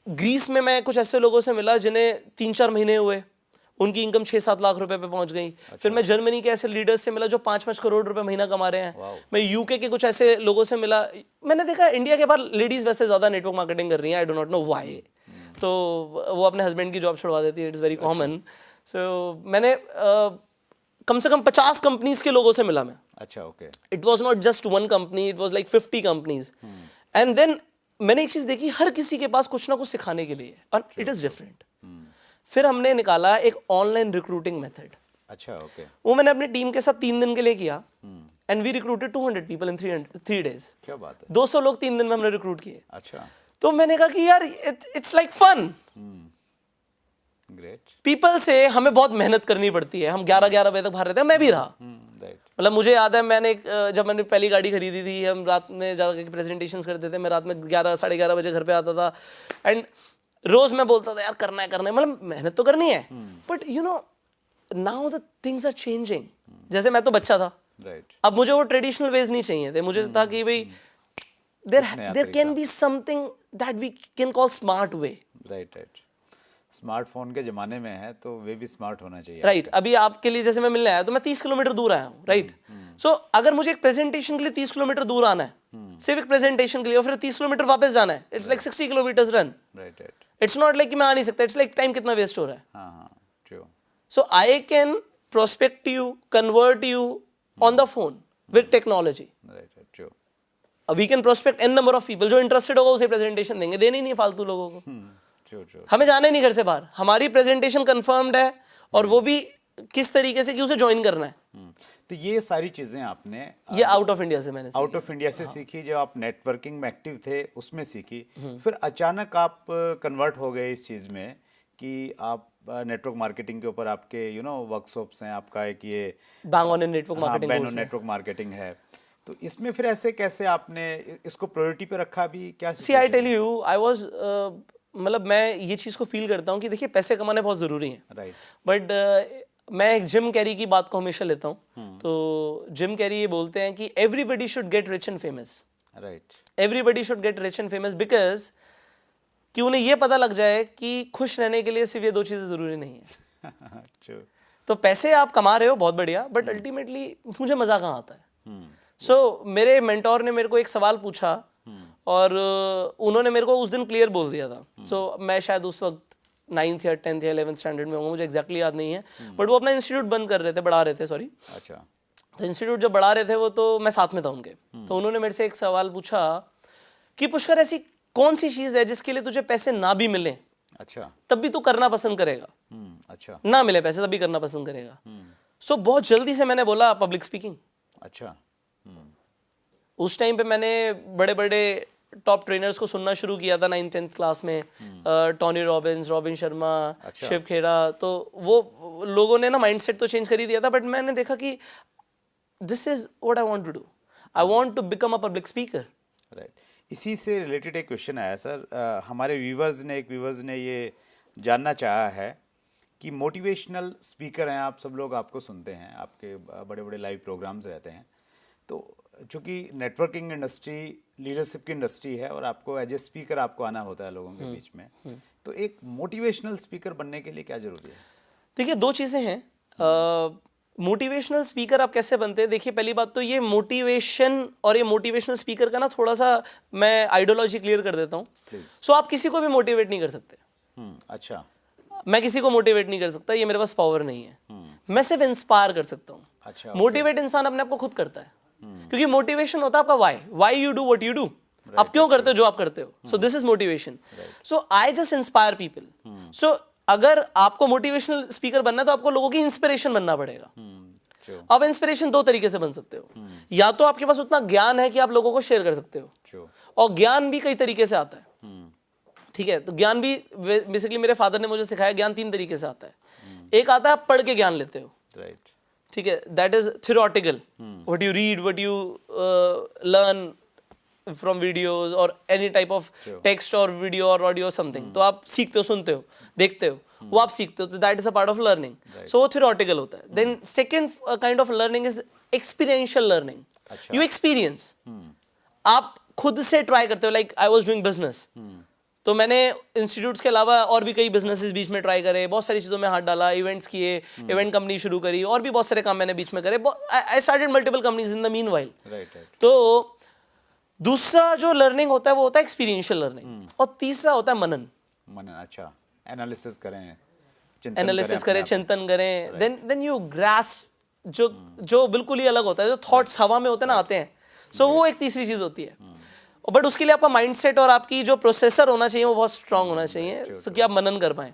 ग्रीस में मैं कुछ ऐसे लोगों से मिला जिन्हें 3-4 महीने हुए, उनकी इनकम 6-7 लाख रुपए पे पहुंच गई। फिर मैं जर्मनी के ऐसे लीडर्स से मिला जो 5-5 करोड़ रुपए महीना कमा रहे हैं। मैं यूके के कुछ ऐसे लोगों से मिला। मैंने देखा इंडिया के बाहर लेडीज वैसे ज्यादा नेटवर्क मार्केटिंग कर रही हैं, I do not know why. तो वो अपने हस्बैंड की जॉब छुड़वा देती है, इट्स वेरी कॉमन। सो मैंने कम से कम 50 कंपनीज के लोगों से मिला मैं। अच्छा okay it was not just one company, it was like 50 companies. And then मैंने एक चीज देखी, हर किसी के पास कुछ ना कुछ सिखाने के लिए, और इट इज डिफरेंट। फिर हमने निकाला एक ऑनलाइन रिक्रूटिंग मेथड। अच्छा ओके वो मैंने अपनी टीम के साथ 3 दिन के लिए किया, and we recruited 200 people in 3 days। क्या बात है 200 लोग 3 दिन में हमने रिक्रूट किए। अच्छा तो मैंने कहा कि यार it's like fun. Great people से हमें बहुत मेहनत करनी पड़ती है, हम 11-11 बजे तक बाहर रहते हैं, मैं भी रहा। राइट मतलब मुझे याद है, जब मैंने पहली गाड़ी खरीदी थी, हम रात में जाकर प्रेजेंटेशंस करते थे, मैं रात में 11-11:30 बजे घर पे आता था, एंड रोज मैं बोलता था यार करना है, मतलब मेहनत तो करनी है, but you know now the things are changing. जैसे मैं तो बच्चा था, राइट अब मुझे वो ट्रेडिशनल वेज नहीं चाहिए थे, मुझे था कि भाई there can be something that we can call smart way. Right smartphone के ज़माने में है तो वे भी स्मार्ट होना चाहिए। राइट अभी आपके लिए जैसे मैं मिलने आया तो मैं 30 किलोमीटर दूर आया हूँ, राइट। सो अगर मुझे एक प्रेजेंटेशन के लिए 30 किलोमीटर दूर आना है, सिर्फ एक प्रेजेंटेशन के लिए, और फिर 30 किलोमीटर वापस जाना है, it's like 60 kilometre run. Right it's not like कि मैं आ नहीं सकता, इट्स लाइक टाइम कितना वेस्ट हो रहा है। हाँ true so I can prospect you, convert you on the phone with technology. Right true we can prospect an number of people, जो इंटरेस्टेड होगा उसे प्रेजेंटेशन देंगे, देनी नहीं फालतू लोगों को। ट्रू हमें जाना ही नहीं घर से बाहर, हमारी प्रेजेंटेशन कंफर्म्ड है, और वो भी किस तरीके से कि उसे ज्वाइन करना है। तो ये सारी चीज़ें आपने ये आउट ऑफ इंडिया से मैंने आउट ऑफ इंडिया से सीखी, जब आप नेटवर्किंग में एक्टिव थे उसमें सीखी, फिर अचानक आप कन्वर्ट हो गए इस चीज़ में कि आप नेटवर्क मार्केटिंग के ऊपर आपके वर्कशॉप्स हैं, आपका एक ये bang on network marketing ban network marketing है, तो इसमें फिर ऐसे कैसे आपने इसको प्रायोरिटी पे रखा भी क्या? See I tell you, I was मतलब मैं ये चीज़ को फील करता हूँ कि देखिए पैसे कमाने बहुत ज़रूरी हैं, राइट बट मैं एक जिम कैरी की बात को हमेशा लेता हूँ। तो जिम कैरी ये बोलते हैं कि everybody should get rich and famous. Right everybody should get rich and famous because कि उन्हें ये पता लग जाए कि खुश रहने के लिए सिर्फ ये 2 चीज़ें ज़रूरी नहीं है। ट्रू तो पैसे आप कमा रहे हो बहुत बढ़िया, बट अल्टीमेटली मुझे मज़ा कहाँ आता है। सो मेरे मेंटोर ने मेरे को एक सवाल पूछा, और उन्होंने मेरे को उस दिन क्लियर बोल दिया था। सो मैं शायद उस वक्त 9th या 10th या 11th स्टैंडर्ड में होंगे, मुझे एग्जैक्टली याद नहीं है, बट वो अपना इंस्टीट्यूट बंद कर रहे थे, बढ़ा रहे थे, सॉरी। अच्छा तो इंस्टीट्यूट जब बढ़ा रहे थे वो, तो मैं साथ में था उनके। तो उन्होंने मेरे से एक सवाल पूछा कि पुष्कर ऐसी कौन सी चीज़ है जिसके लिए तुझे पैसे ना भी मिले अच्छा तब भी तू करना पसंद करेगा, अच्छा ना मिले पैसे तब भी करना पसंद करेगा। सो बहुत जल्दी से मैंने बोला पब्लिक स्पीकिंग। अच्छा उस टाइम पे मैंने बड़े बड़े टॉप ट्रेनर्स को सुनना शुरू किया था 9th-10th क्लास में, Tony Robbins, Robin Sharma, Shiv Khera. तो वो लोगों ने ना माइंडसेट तो चेंज कर ही दिया था, बट मैंने देखा कि this is what I want to do, I want to become a public speaker. Right इसी से रिलेटेड एक क्वेश्चन आया सर, हमारे व्यूवर्स ने ये जानना चाहा है कि मोटिवेशनल स्पीकर हैं आप, सब लोग आपको सुनते हैं, आपके बड़े बड़े लाइव प्रोग्राम्स रहते हैं, तो चूँकि नेटवर्किंग इंडस्ट्री लीडरशिप की इंडस्ट्री है और आपको एज ए स्पीकर आपको आना होता है लोगों के बीच में, तो एक मोटिवेशनल स्पीकर बनने के लिए क्या ज़रूरी है? देखिए 2 चीज़ें हैं। मोटिवेशनल स्पीकर आप कैसे बनते हैं? देखिए, पहली बात तो ये मोटिवेशन और ये मोटिवेशनल स्पीकर का ना थोड़ा सा मैं आइडियोलॉजी क्लियर कर देता हूँ. सो आप किसी को भी मोटिवेट नहीं कर सकते. अच्छा. मैं किसी को मोटिवेट नहीं कर सकता, ये मेरे पास पावर नहीं है. मैं सिर्फ इंस्पायर कर सकता हूँ. अच्छा. मोटिवेट इंसान अपने आप को खुद करता है, क्योंकि मोटिवेशन होता है आपका why you do what you do. आप क्यों करते हो जो आप करते हो. So this is motivation. So I just inspire people. So अगर आपको मोटिवेशनल स्पीकर बनना है तो आपको लोगों की इंस्पिरेशन बनना पड़ेगा. आप इंस्पिरेशन दो तरीके से बन सकते हो. या तो आपके पास उतना ज्ञान है कि आप लोगों को शेयर कर सकते हो, और ज्ञान भी कई तरीके से आता है. ठीक है, तो ज्ञान भी बेसिकली मेरे फादर ने मुझे सिखाया, ज्ञान 3 तरीके से आता है. एक आता है आप पढ़ के ज्ञान लेते हो. राइट. ठीक है, that is theoretical, what you read, what you learn from videos और एनी टाइप ऑफ टेक्स्ट और वीडियो और ऑडियो समथिंग. तो आप सीखते हो, सुनते हो, देखते हो, वो आप सीखते हो. तो that is a part of learning. So वो थियोरेटिकल होता है. Then second kind of learning is experiential learning. You experience, आप खुद से ट्राई करते हो. Like I was doing business, तो मैंने इंस्टीट्यूट्स के अलावा और भी कई बिजनेसेस बीच में ट्राई करे, बहुत सारी चीज़ों में हाथ डाला, इवेंट्स किए, इवेंट कंपनी शुरू करी, और भी बहुत सारे काम मैंने बीच में करे. I started multiple companies in the meanwhile. तो दूसरा जो लर्निंग होता है वो होता है एक्सपीरियंशियल लर्निंग, और तीसरा होता है मनन. अच्छा. एनालिसिस करें, चिंतन करें. देन यू ग्रास्प जो बिल्कुल ही अलग होता है, जो थॉट्स हवा में होते हैं ना, आते हैं. सो वो एक तीसरी चीज होती है. बट उसके लिए आपका माइंडसेट और आपकी जो प्रोसेसर होना चाहिए वो बहुत स्ट्रांग होना चाहिए, सो कि आप मनन कर पाएं.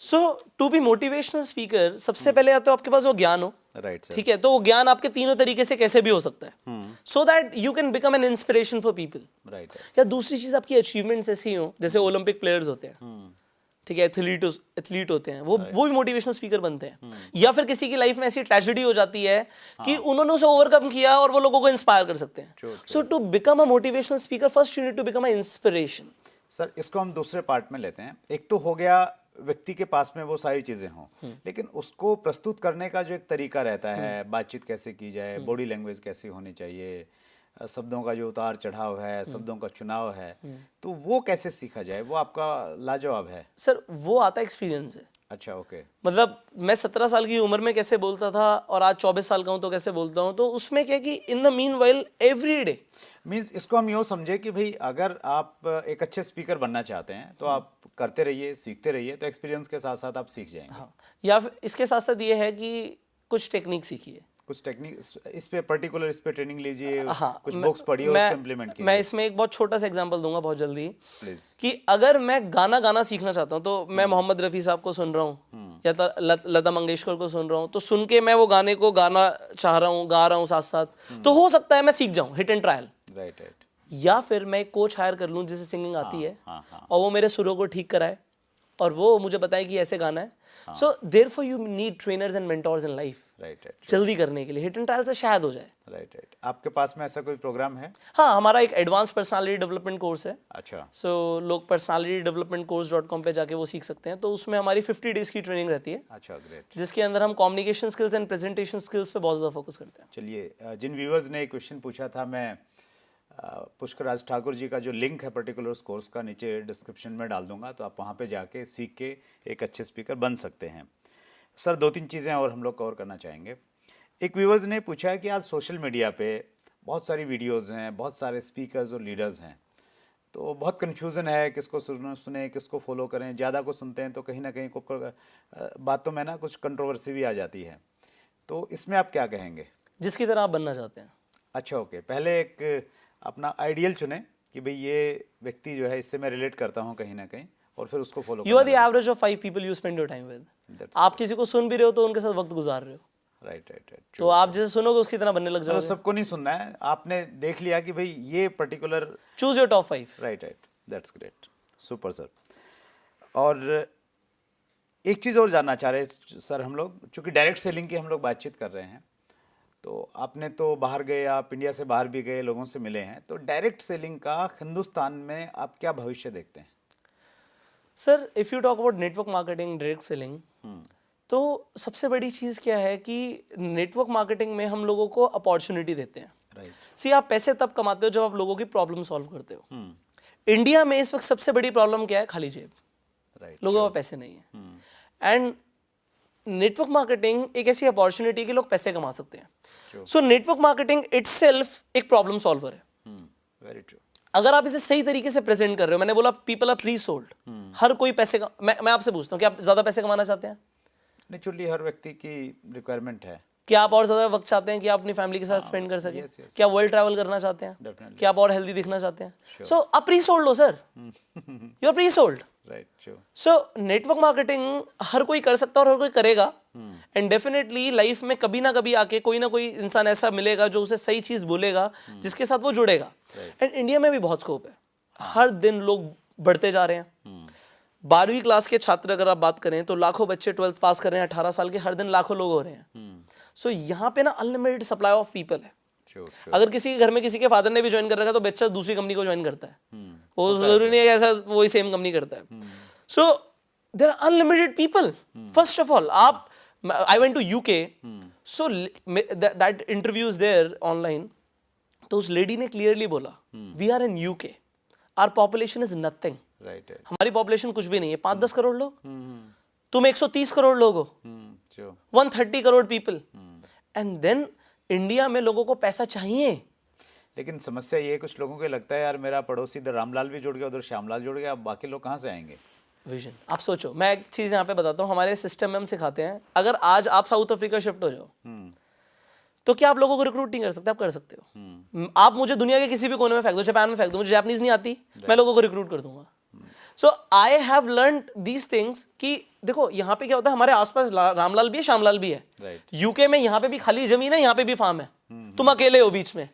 सो टू बी मोटिवेशनल स्पीकर, सबसे पहले या तो आपके पास वो ज्ञान हो. राइट. ठीक है, तो वो ज्ञान आपके तीनों तरीके से कैसे भी हो सकता है, so that you can become an inspiration for people. Right. या दूसरी चीज, आपकी अचीवमेंट्स ऐसी हो, जैसे ओलंपिक प्लेयर्स होते हैं. ठीक है, एथलीट होते हैं, वो भी मोटिवेशनल स्पीकर बनते हैं. या फिर किसी की लाइफ में ऐसी ट्रेजेडी हो जाती है कि उन्होंने उसे ओवरकम किया और वो लोगों को इंस्पायर कर सकते हैं. So to become a motivational speaker, first you need to become a inspiration. Sir, इसको हम दूसरे पार्ट में लेते हैं. एक तो हो गया व्यक्ति के पास में वो सारी चीजें हों, लेकिन उसको प्रस्तुत करने का जो एक तरीका रहता है, बातचीत कैसे की जाए, बॉडी लैंग्वेज कैसी होनी चाहिए, शब्दों का जो उतार चढ़ाव है, शब्दों का चुनाव है, तो वो कैसे सीखा जाए, वो आपका लाजवाब है. सर, वो आता है एक्सपीरियंस से. अच्छा. ओके. मतलब मैं 17 साल की उम्र में कैसे बोलता था और आज 24 साल का हूं तो कैसे बोलता हूं, तो उसमें क्या कि in the meanwhile every day means इसको हम यूँ समझे कि भाई अगर आप एक अच्छे स्पीकर बनना चाहते हैं तो आप करते रहिए, सीखते रहिए, तो एक्सपीरियंस के साथ साथ आप सीख जाएंगे. हाँ, या फिर इसके साथ साथ ये है कि कुछ टेक्निक सीखिए, कुछ टेक्निक इस पे पर्टिकुलर इस पे ट्रेनिंग लीजिए. हाँ, कुछ बुक्स पढ़िए, उसको इम्प्लीमेंट कीजिए. मैं इसमें एक बहुत छोटा सा एग्जांपल दूंगा बहुत जल्दी, प्लीज. कि अगर मैं गाना सीखना चाहता हूँ, तो मैं मोहम्मद रफ़ी साहब को सुन रहा हूँ या लता मंगेशकर को सुन रहा हूँ, तो सुन के मैं वो गाने को गाना चाह रहा हूँ, गा रहा हूँ साथ साथ, तो हो सकता है मैं सीख जाऊँ, hit and trial. Right. Right. या फिर मैं एक कोच हायर कर लूँ जिसे सिंगिंग आती है, और वो मेरे सुरों को ठीक कराए और वो मुझे बताए कि ऐसे गाना है. So therefore you need trainers and mentors in life. Right. जल्दी करने के लिए हिट एंड ट्रायल से शायद हो जाए. राइट. राइट. आपके पास में ऐसा कोई प्रोग्राम है? हाँ, हमारा एक एडवांस पर्सनालिटी डेवलपमेंट कोर्स है. अच्छा. सो लोग personalitydevelopmentcourse.com पे जाके वो सीख सकते हैं. तो उसमें हमारी 50 डेज की ट्रेनिंग रहती है. अच्छा. ग्रेट. जिसके अंदर हम communication skills and presentation skills पे बहुत ज़्यादा फोकस करते हैं. चलिए, जिन व्यूअर्स ने एक क्वेश्चन पूछा था, मैं पुष्कर राज ठाकुर जी का जो लिंक है पर्टिकुलर उस कोर्स का नीचे डिस्क्रिप्शन में डाल दूंगा, तो आप वहाँ पे जाके सीख के एक अच्छे स्पीकर बन सकते हैं. सर, 2-3 चीज़ें और हम लोग कवर करना चाहेंगे. एक व्यूअर्स ने पूछा है कि आज सोशल मीडिया पे बहुत सारी वीडियोज़ हैं, बहुत सारे स्पीकर्स और लीडर्स हैं, तो बहुत कन्फ्यूज़न है, किसको सुने, किसको फॉलो करें. ज़्यादा को सुनते हैं तो कहीं ना कहीं बातों में ना कुछ कंट्रोवर्सी भी आ जाती है, तो इसमें आप क्या कहेंगे? जिसकी तरह आप बनना चाहते हैं. अच्छा. ओके. पहले एक अपना आइडियल चुने कि भाई ये व्यक्ति जो है इससे मैं रिलेट करता हूँ कहीं ना कहीं, और फिर उसको follow. You are the average of 5 people you spend your time with. आप किसी को सुन भी रहे हो तो उनके साथ वक्त गुजार रहे हो. राइट. राइट. राइट. तो आप जैसे सुनोगे उसकी तरह बनने लग जाओगे. सबको नहीं सुनना है, आपने देख लिया कि भाई ये particular. Choose your top 5. Right. Right. That's great. Super sir. और एक चीज़ और जानना चाह रहे सर हम लोग, चूँकि डायरेक्ट सेलिंग की हम लोग बातचीत कर रहे हैं, तो आपने तो बाहर गए, आप इंडिया से बाहर भी गए, लोगों से मिले हैं, तो डायरेक्ट सेलिंग का हिंदुस्तान में आप क्या भविष्य देखते हैं? Sir, if you talk about network marketing, direct selling, तो सबसे बड़ी चीज़ क्या है कि नेटवर्क मार्केटिंग में हम लोगों को अपॉर्चुनिटी देते हैं. राइट. सी, आप पैसे तब कमाते हो जब आप लोगों की प्रॉब्लम सॉल्व करते हो. इंडिया में इस वक्त सबसे बड़ी प्रॉब्लम क्या है? खाली जेब. राइट. लोगों के पैसे नहीं है. एंड नेटवर्क मार्केटिंग एक ऐसी अपॉर्चुनिटी है कि लोग पैसे कमा सकते हैं. सो नेटवर्क मार्केटिंग इटसेल्फ एक प्रॉब्लम सॉल्वर है. Very true. अगर आप इसे सही तरीके से प्रेजेंट कर रहे हो, मैंने बोला पीपल आर प्री सोल्ड. हर कोई पैसे का, मैं आपसे पूछता हूँ कि आप ज्यादा पैसे कमाना चाहते हैं? नेचुरली हर व्यक्ति की रिक्वायरमेंट है. क्या आप और ज्यादा वक्त चाहते हैं कि आप अपनी फैमिली के साथ स्पेंड कर सकें? क्या वर्ल्ड ट्रैवल करना चाहते हैं? Definitely. क्या आप और हेल्दी दिखना चाहते हैं? सो आप प्री सोल्ड हो sir. You are pre sold. Right. True. So network marketing हर कोई कर सकता है और हर कोई करेगा. एंड डेफिनेटली लाइफ में कभी ना कभी आके कोई ना कोई इंसान ऐसा मिलेगा जो उसे सही चीज बोलेगा, जिसके साथ वो जुड़ेगा. एंड इंडिया में भी बहुत स्कोप है. हर दिन लोग बढ़ते जा रहे हैं. 12वीं क्लास के छात्र अगर आप बात करें तो लाखों बच्चे 12th पास कर रहे हैं. 18 साल के हर दिन लाखों लोग हो रहे हैं. सो यहाँ पे ना अनलिमिटेड सप्लाई ऑफ पीपल है. अगर किसी के घर में किसी के फादर ने भी ज्वाइन कर रखा तो बच्चा दूसरी कंपनी को ज्वाइन करता है. वो जरूरी नहीं है ऐसा वही सेम कंपनी करता है. So there are unlimited people. First of all आप, I went to UK, so that interview is there online. तो उस लेडी ने क्लियरली बोला, we are in UK, our population is nothing. Right. हमारी population कुछ भी नहीं है. 5-10 करोड़ लोग, तुम 130 करोड़ लोग हो. 130 crore people. And then India में लोगों को पैसा चाहिए. लेकिन समस्या ये है, कुछ लोगों को लगता है यार मेरा पड़ोसी इधर रामलाल भी जुड़ गया, उधर श्यामलाल जुड़ गया, अब बाकी लोग कहाँ से आएंगे? विजन. आप सोचो, मैं एक चीज यहाँ पे बताता हूँ. हमारे सिस्टम में हम सिखाते हैं, अगर आज आप साउथ अफ्रीका शिफ्ट हो जाओ तो क्या आप लोगों को रिक्रूट नहीं कर सकते? आप कर सकते हो. आप मुझे दुनिया के किसी भी कोने में फेंक दो, जापान में फेंक दो, मुझे जापानीज नहीं आती, मैं लोगों को रिक्रूट कर दूंगा. So I have learned these things कि देखो यहाँ पे क्या होता है, हमारे आसपास रामलाल भी है, श्यामलाल भी है. यूके में यहाँ पे भी खाली जमीन है, यहाँ पे भी फार्म है. तुम अकेले हो बीच में,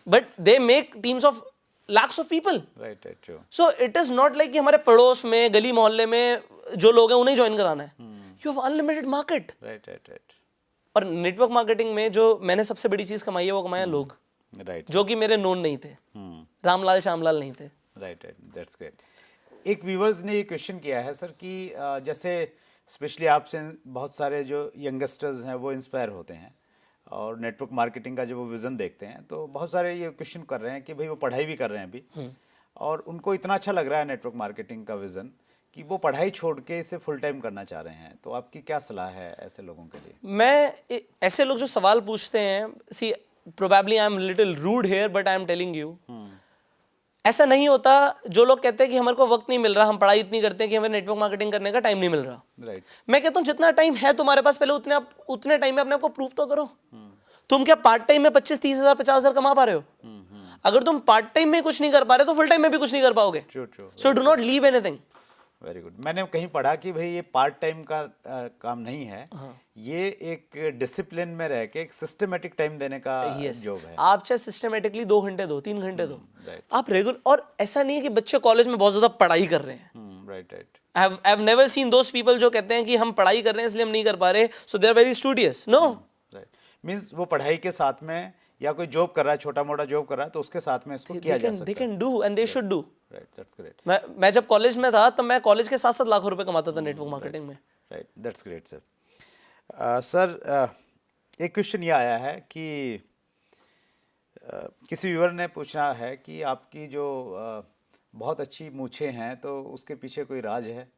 but they make teams of lakhs of people. Right. True. So it is not like कि हमारे पड़ोस में, गली मोहल्ले में जो लोग हैं उन्हें ज्वाइन कराना है. You have unlimited market. Right. और नेटवर्क मार्केटिंग में जो मैंने सबसे बड़ी चीज कमाई है वो कमाया लोग, Right. जो कि मेरे नोन नहीं थे. रामलाल श्यामलाल नहीं थे. Right. That's great. एक व्यूवर्स ने ये क्वेश्चन किया है सर कि जैसे स्पेशली आपसे बहुत सारे जो यंगस्टर्स हैं वो इंस्पायर होते हैं और नेटवर्क मार्केटिंग का जब वो विज़न देखते हैं तो बहुत सारे ये क्वेश्चन कर रहे हैं कि भाई वो पढ़ाई भी कर रहे हैं अभी और उनको इतना अच्छा लग रहा है नेटवर्क मार्केटिंग का विज़न कि वो पढ़ाई छोड़ के इसे फुल टाइम करना चाह रहे हैं. तो आपकी क्या सलाह है ऐसे लोगों के लिए? मैं ऐसे लोग जो सवाल पूछते हैं, see probably I am little rude here but I am telling you, ऐसा नहीं होता. जो लोग कहते हैं कि हमारे को वक्त नहीं मिल रहा, हम पढ़ाई इतनी करते हैं कि हमें नेटवर्क मार्केटिंग करने का टाइम नहीं मिल रहा. राइट. मैं कहता हूँ जितना टाइम है तुम्हारे पास पहले उतने टाइम में अपने आप को प्रूव तो करो. तुम क्या पार्ट टाइम में 25-30 हज़ार 50 हज़ार कमा पा रहे हो? अगर तुम पार्ट टाइम में कुछ नहीं कर पा रहे तो फुल टाइम में भी कुछ नहीं कर पाओगे. So do not leave anything. Very good. मैंने कहीं पढ़ा कि भाई ये पार्ट टाइम का काम नहीं है. ये एक डिसिप्लिन में रह के एक सिस्टमेटिक टाइम देने का जॉब है. आप चाहे सिस्टमेटिकली 2 घंटे दो, 3 घंटे दो, आप रेगुलर. और ऐसा नहीं है कि बच्चे कॉलेज में बहुत ज्यादा पढ़ाई कर रहे हैं. Right. I have never seen those people जो कहते हैं कि हम पढ़ाई कर रहे हैं इसलिए हम नहीं कर पा रहे, so they are very studious. No. Right. Means वो पढ़ाई के साथ में या कोई जॉब कर रहा है, छोटा मोटा जॉब कर रहा है, तो उसके साथ में इसको किया जा सकता है. They can do and they should do. Right. That's great. मैं जब कॉलेज में था तब मैं कॉलेज के साथ साथ लाखों रुपए कमाता था नेटवर्क मार्केटिंग में. Right. That's great sir. Sir एक क्वेश्चन ये आया है कि किसी व्यूअर ने पूछा है कि आपकी जो बहुत अच्छी मूछें हैं तो उसके पीछे कोई राज है?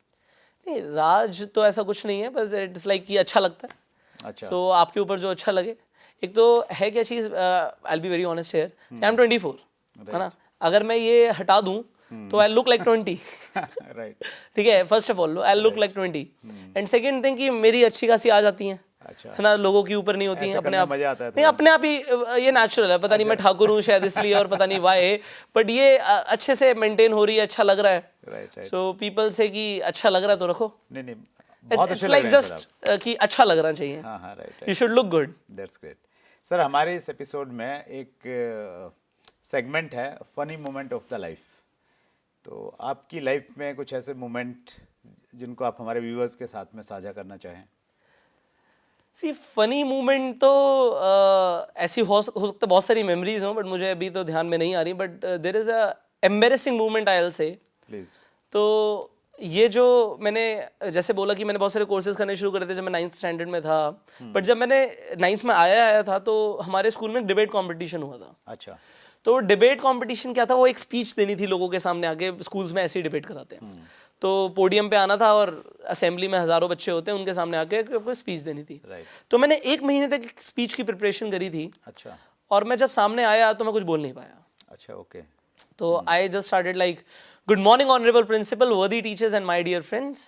नहीं, राज तो ऐसा कुछ नहीं है, बस इट्स लाइक कि अच्छा लगता है. अच्छा. तो आपके ऊपर जो अच्छा लगे. एक तो है क्या चीज़, I will be very honest here, I am 24, है ना. अगर मैं ये हटा दूं तो आई लुक लाइक 20. राइट. ठीक है. First of all I look like 20 and second thing कि मेरी अच्छी खासी आ जाती हैं. अच्छा. है ना, लोगों के ऊपर नहीं होती हैं, अपने आप. मजा आता है नहीं, अपने आप ही ये नेचुरल है. पता नहीं मैं ठाकुर हूँ शायद इसलिए और पता नहीं वाई, बट ये अच्छे से मेंटेन हो रही है, अच्छा लग रहा है. राइट. सो पीपल से कि अच्छा लग रहा है तो रखो. नहीं बहुत अच्छे इट्स लाइक जस्ट कि अच्छा लग रहा चाहिए. हाँ. Right. You should look good. That's great. Sir हमारे इस एपिसोड में एक सेगमेंट है funny moment of the life. तो आपकी लाइफ में कुछ ऐसे मोमेंट जिनको आप हमारे व्यूअर्स के साथ में साझा करना चाहें? सी फनी मोमेंट तो ऐसी हो सकता, बहुत सारी मेमोरीज हों बट मुझे अभी तो ध्यान में नहीं आ रही. But there is a embarrassing moment I will say. Please. तो ये जो मैंने जैसे बोला कि मैंने बहुत सारे कोर्सेज करने शुरू करे थे जब मैं 9th स्टैंडर्ड में था. बट जब मैंने 9th में आया था तो हमारे स्कूल में डिबेट कंपटीशन हुआ था. अच्छा. तो डिबेट कंपटीशन क्या था, वो एक स्पीच देनी थी लोगों के सामने आके. स्कूल्स में ऐसे ही डिबेट कराते हैं. तो पोडियम पे आना था और असेंबली में हज़ारों बच्चे होते हैं, उनके सामने आके कोई स्पीच देनी थी। तो मैंने 1 महीने तक स्पीच की प्रिपरेशन करी थी। अच्छा। और मैं जब सामने आया तो मैं कुछ बोल नहीं पाया। अच्छा, ओके। तो I just started like, good morning honourable principal, worthy teachers and my dear friends,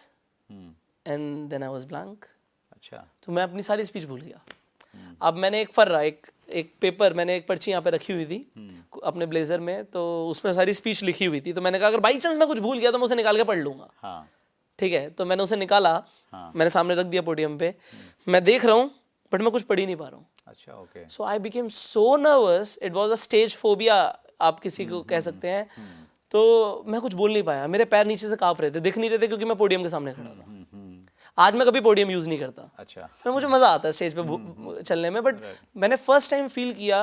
and then I was blank. अच्छा। तो मैं अपनी सारी स्पीच भूल गया। अब मैंने एक फर्रा, एक पेपर, मैंने एक पर्ची यहाँ पे रखी हुई थी अपने ब्लेजर में, तो उसमें सारी स्पीच लिखी हुई थी। तो मैंने कहा अगर बाई चांस मैं कुछ भूल गया तो मैं उसे निकाल के पढ़ लूंगा। हाँ। ठीक है, तो मैंने उसे निकाला, मैंने सामने रख दिया पोडियम पे, मैं देख रहा हूँ बट मैं कुछ पढ़ ही नहीं पा रहा हूँ। अच्छा, okay. So I became so nervous, it was a stage phobia आप किसी को कह सकते हैं। तो मैं कुछ बोल नहीं पाया, मेरे पैर नीचे से कांप रहे थे, दिख नहीं रहे थे क्योंकि मैं पोडियम के सामने खड़ा था। आज मैं कभी पोडियम यूज़ नहीं करता। अच्छा। मैं मुझे मज़ा आता है स्टेज पे चलने में, बट मैंने फर्स्ट टाइम फील किया।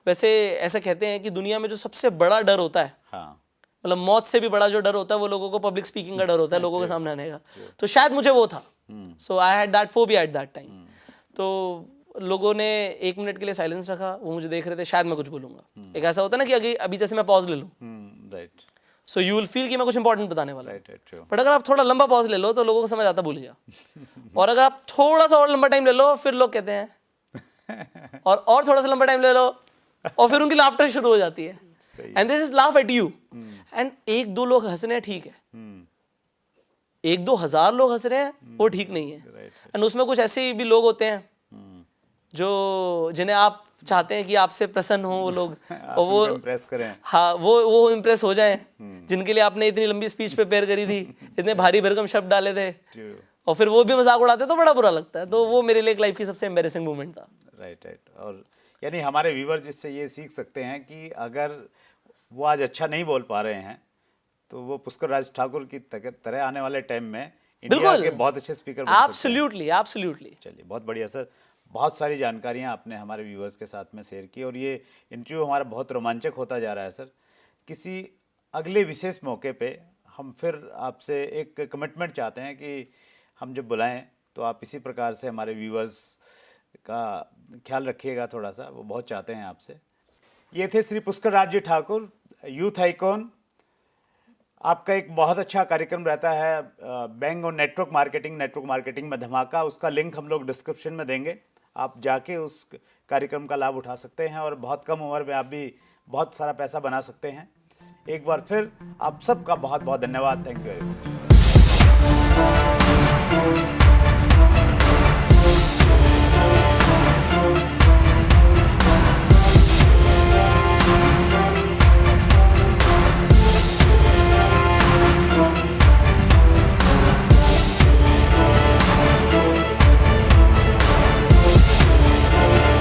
वैसे ऐसा कहते हैं कि दुनिया में जो सबसे बड़ा डर होता है, हाँ, मतलब मौत से भी बड़ा जो डर होता है वो लोगों को पब्लिक स्पीकिंग का डर होता है, लोगों के सामने आने का। तो शायद मुझे वो था। So I had that phobia at that time. तो लोगों ने 1 मिनट के लिए साइलेंस रखा, वो मुझे देख रहे थे, शायद मैं कुछ बोलूंगा। एक ऐसा होता है ना कि अभी जैसे मैं पॉज ले लूँ, right, so you will feel कि मैं कुछ इंपॉर्टेंट बताने वाला हूँ। Right, true. बट अगर आप थोड़ा लंबा पॉज ले लो तो लोगों को समझ आता भूल गया। और अगर आप थोड़ा सा और लंबा टाइम ले लो, फिर लोग कहते हैं, और थोड़ा सा लंबा टाइम ले लो, और फिर उनकी लाफ्टर शुरू हो जाती है। And this is laugh at you. And 1-2 लोग हंस रहे हैं, ठीक है। 1-2 हज़ार लोग हंस रहे हैं, वो ठीक नहीं है। एंड उसमें कुछ ऐसे भी लोग होते हैं जो जिन्हें आप चाहते हैं कि आपसे प्रसन्न हो वो लोग, और वो इम्प्रेस करें। हाँ, वो इम्प्रेस हो जाएं, जिनके लिए आपने इतनी लंबी स्पीच प्रिपेयर करी थी, इतने भारी भरकम शब्द डाले थे, और फिर वो भी मजाक उड़ाते तो बड़ा बुरा लगता है। तो वो मेरे लिए एक लाइफ की सबसे एम्बैरेसिंग मोमेंट था। Right, right. और यानी हमारे व्यूवर्स इससे ये सीख सकते हैं कि अगर वो आज अच्छा नहीं बोल पा रहे हैं तो वो पुष्कर राज ठाकुर की तरह आने वाले टाइम में इंडिया के बहुत अच्छे स्पीकर बन सकते हैं। Absolutely, absolutely. चलिए, बहुत बढ़िया सर। बहुत सारी जानकारियाँ आपने हमारे व्यूवर्स के साथ में शेयर की, और ये इंटरव्यू हमारा बहुत रोमांचक होता जा रहा है सर। किसी अगले विशेष मौके पे हम फिर आपसे एक कमिटमेंट चाहते हैं कि हम जब बुलाएं तो आप इसी प्रकार से हमारे व्यूवर्स का ख्याल रखिएगा थोड़ा सा, वो बहुत चाहते हैं आपसे। ये थे श्री पुष्कर राज जी ठाकुर, यूथ आइकॉन। आपका एक बहुत अच्छा कार्यक्रम रहता है बैंग और नेटवर्क मार्केटिंग में धमाका, उसका लिंक हम लोग डिस्क्रिप्शन में देंगे। आप जाके उस कार्यक्रम का लाभ उठा सकते हैं और बहुत कम उम्र में आप भी बहुत सारा पैसा बना सकते हैं। एक बार फिर आप सबका बहुत बहुत धन्यवाद। Thank you very much.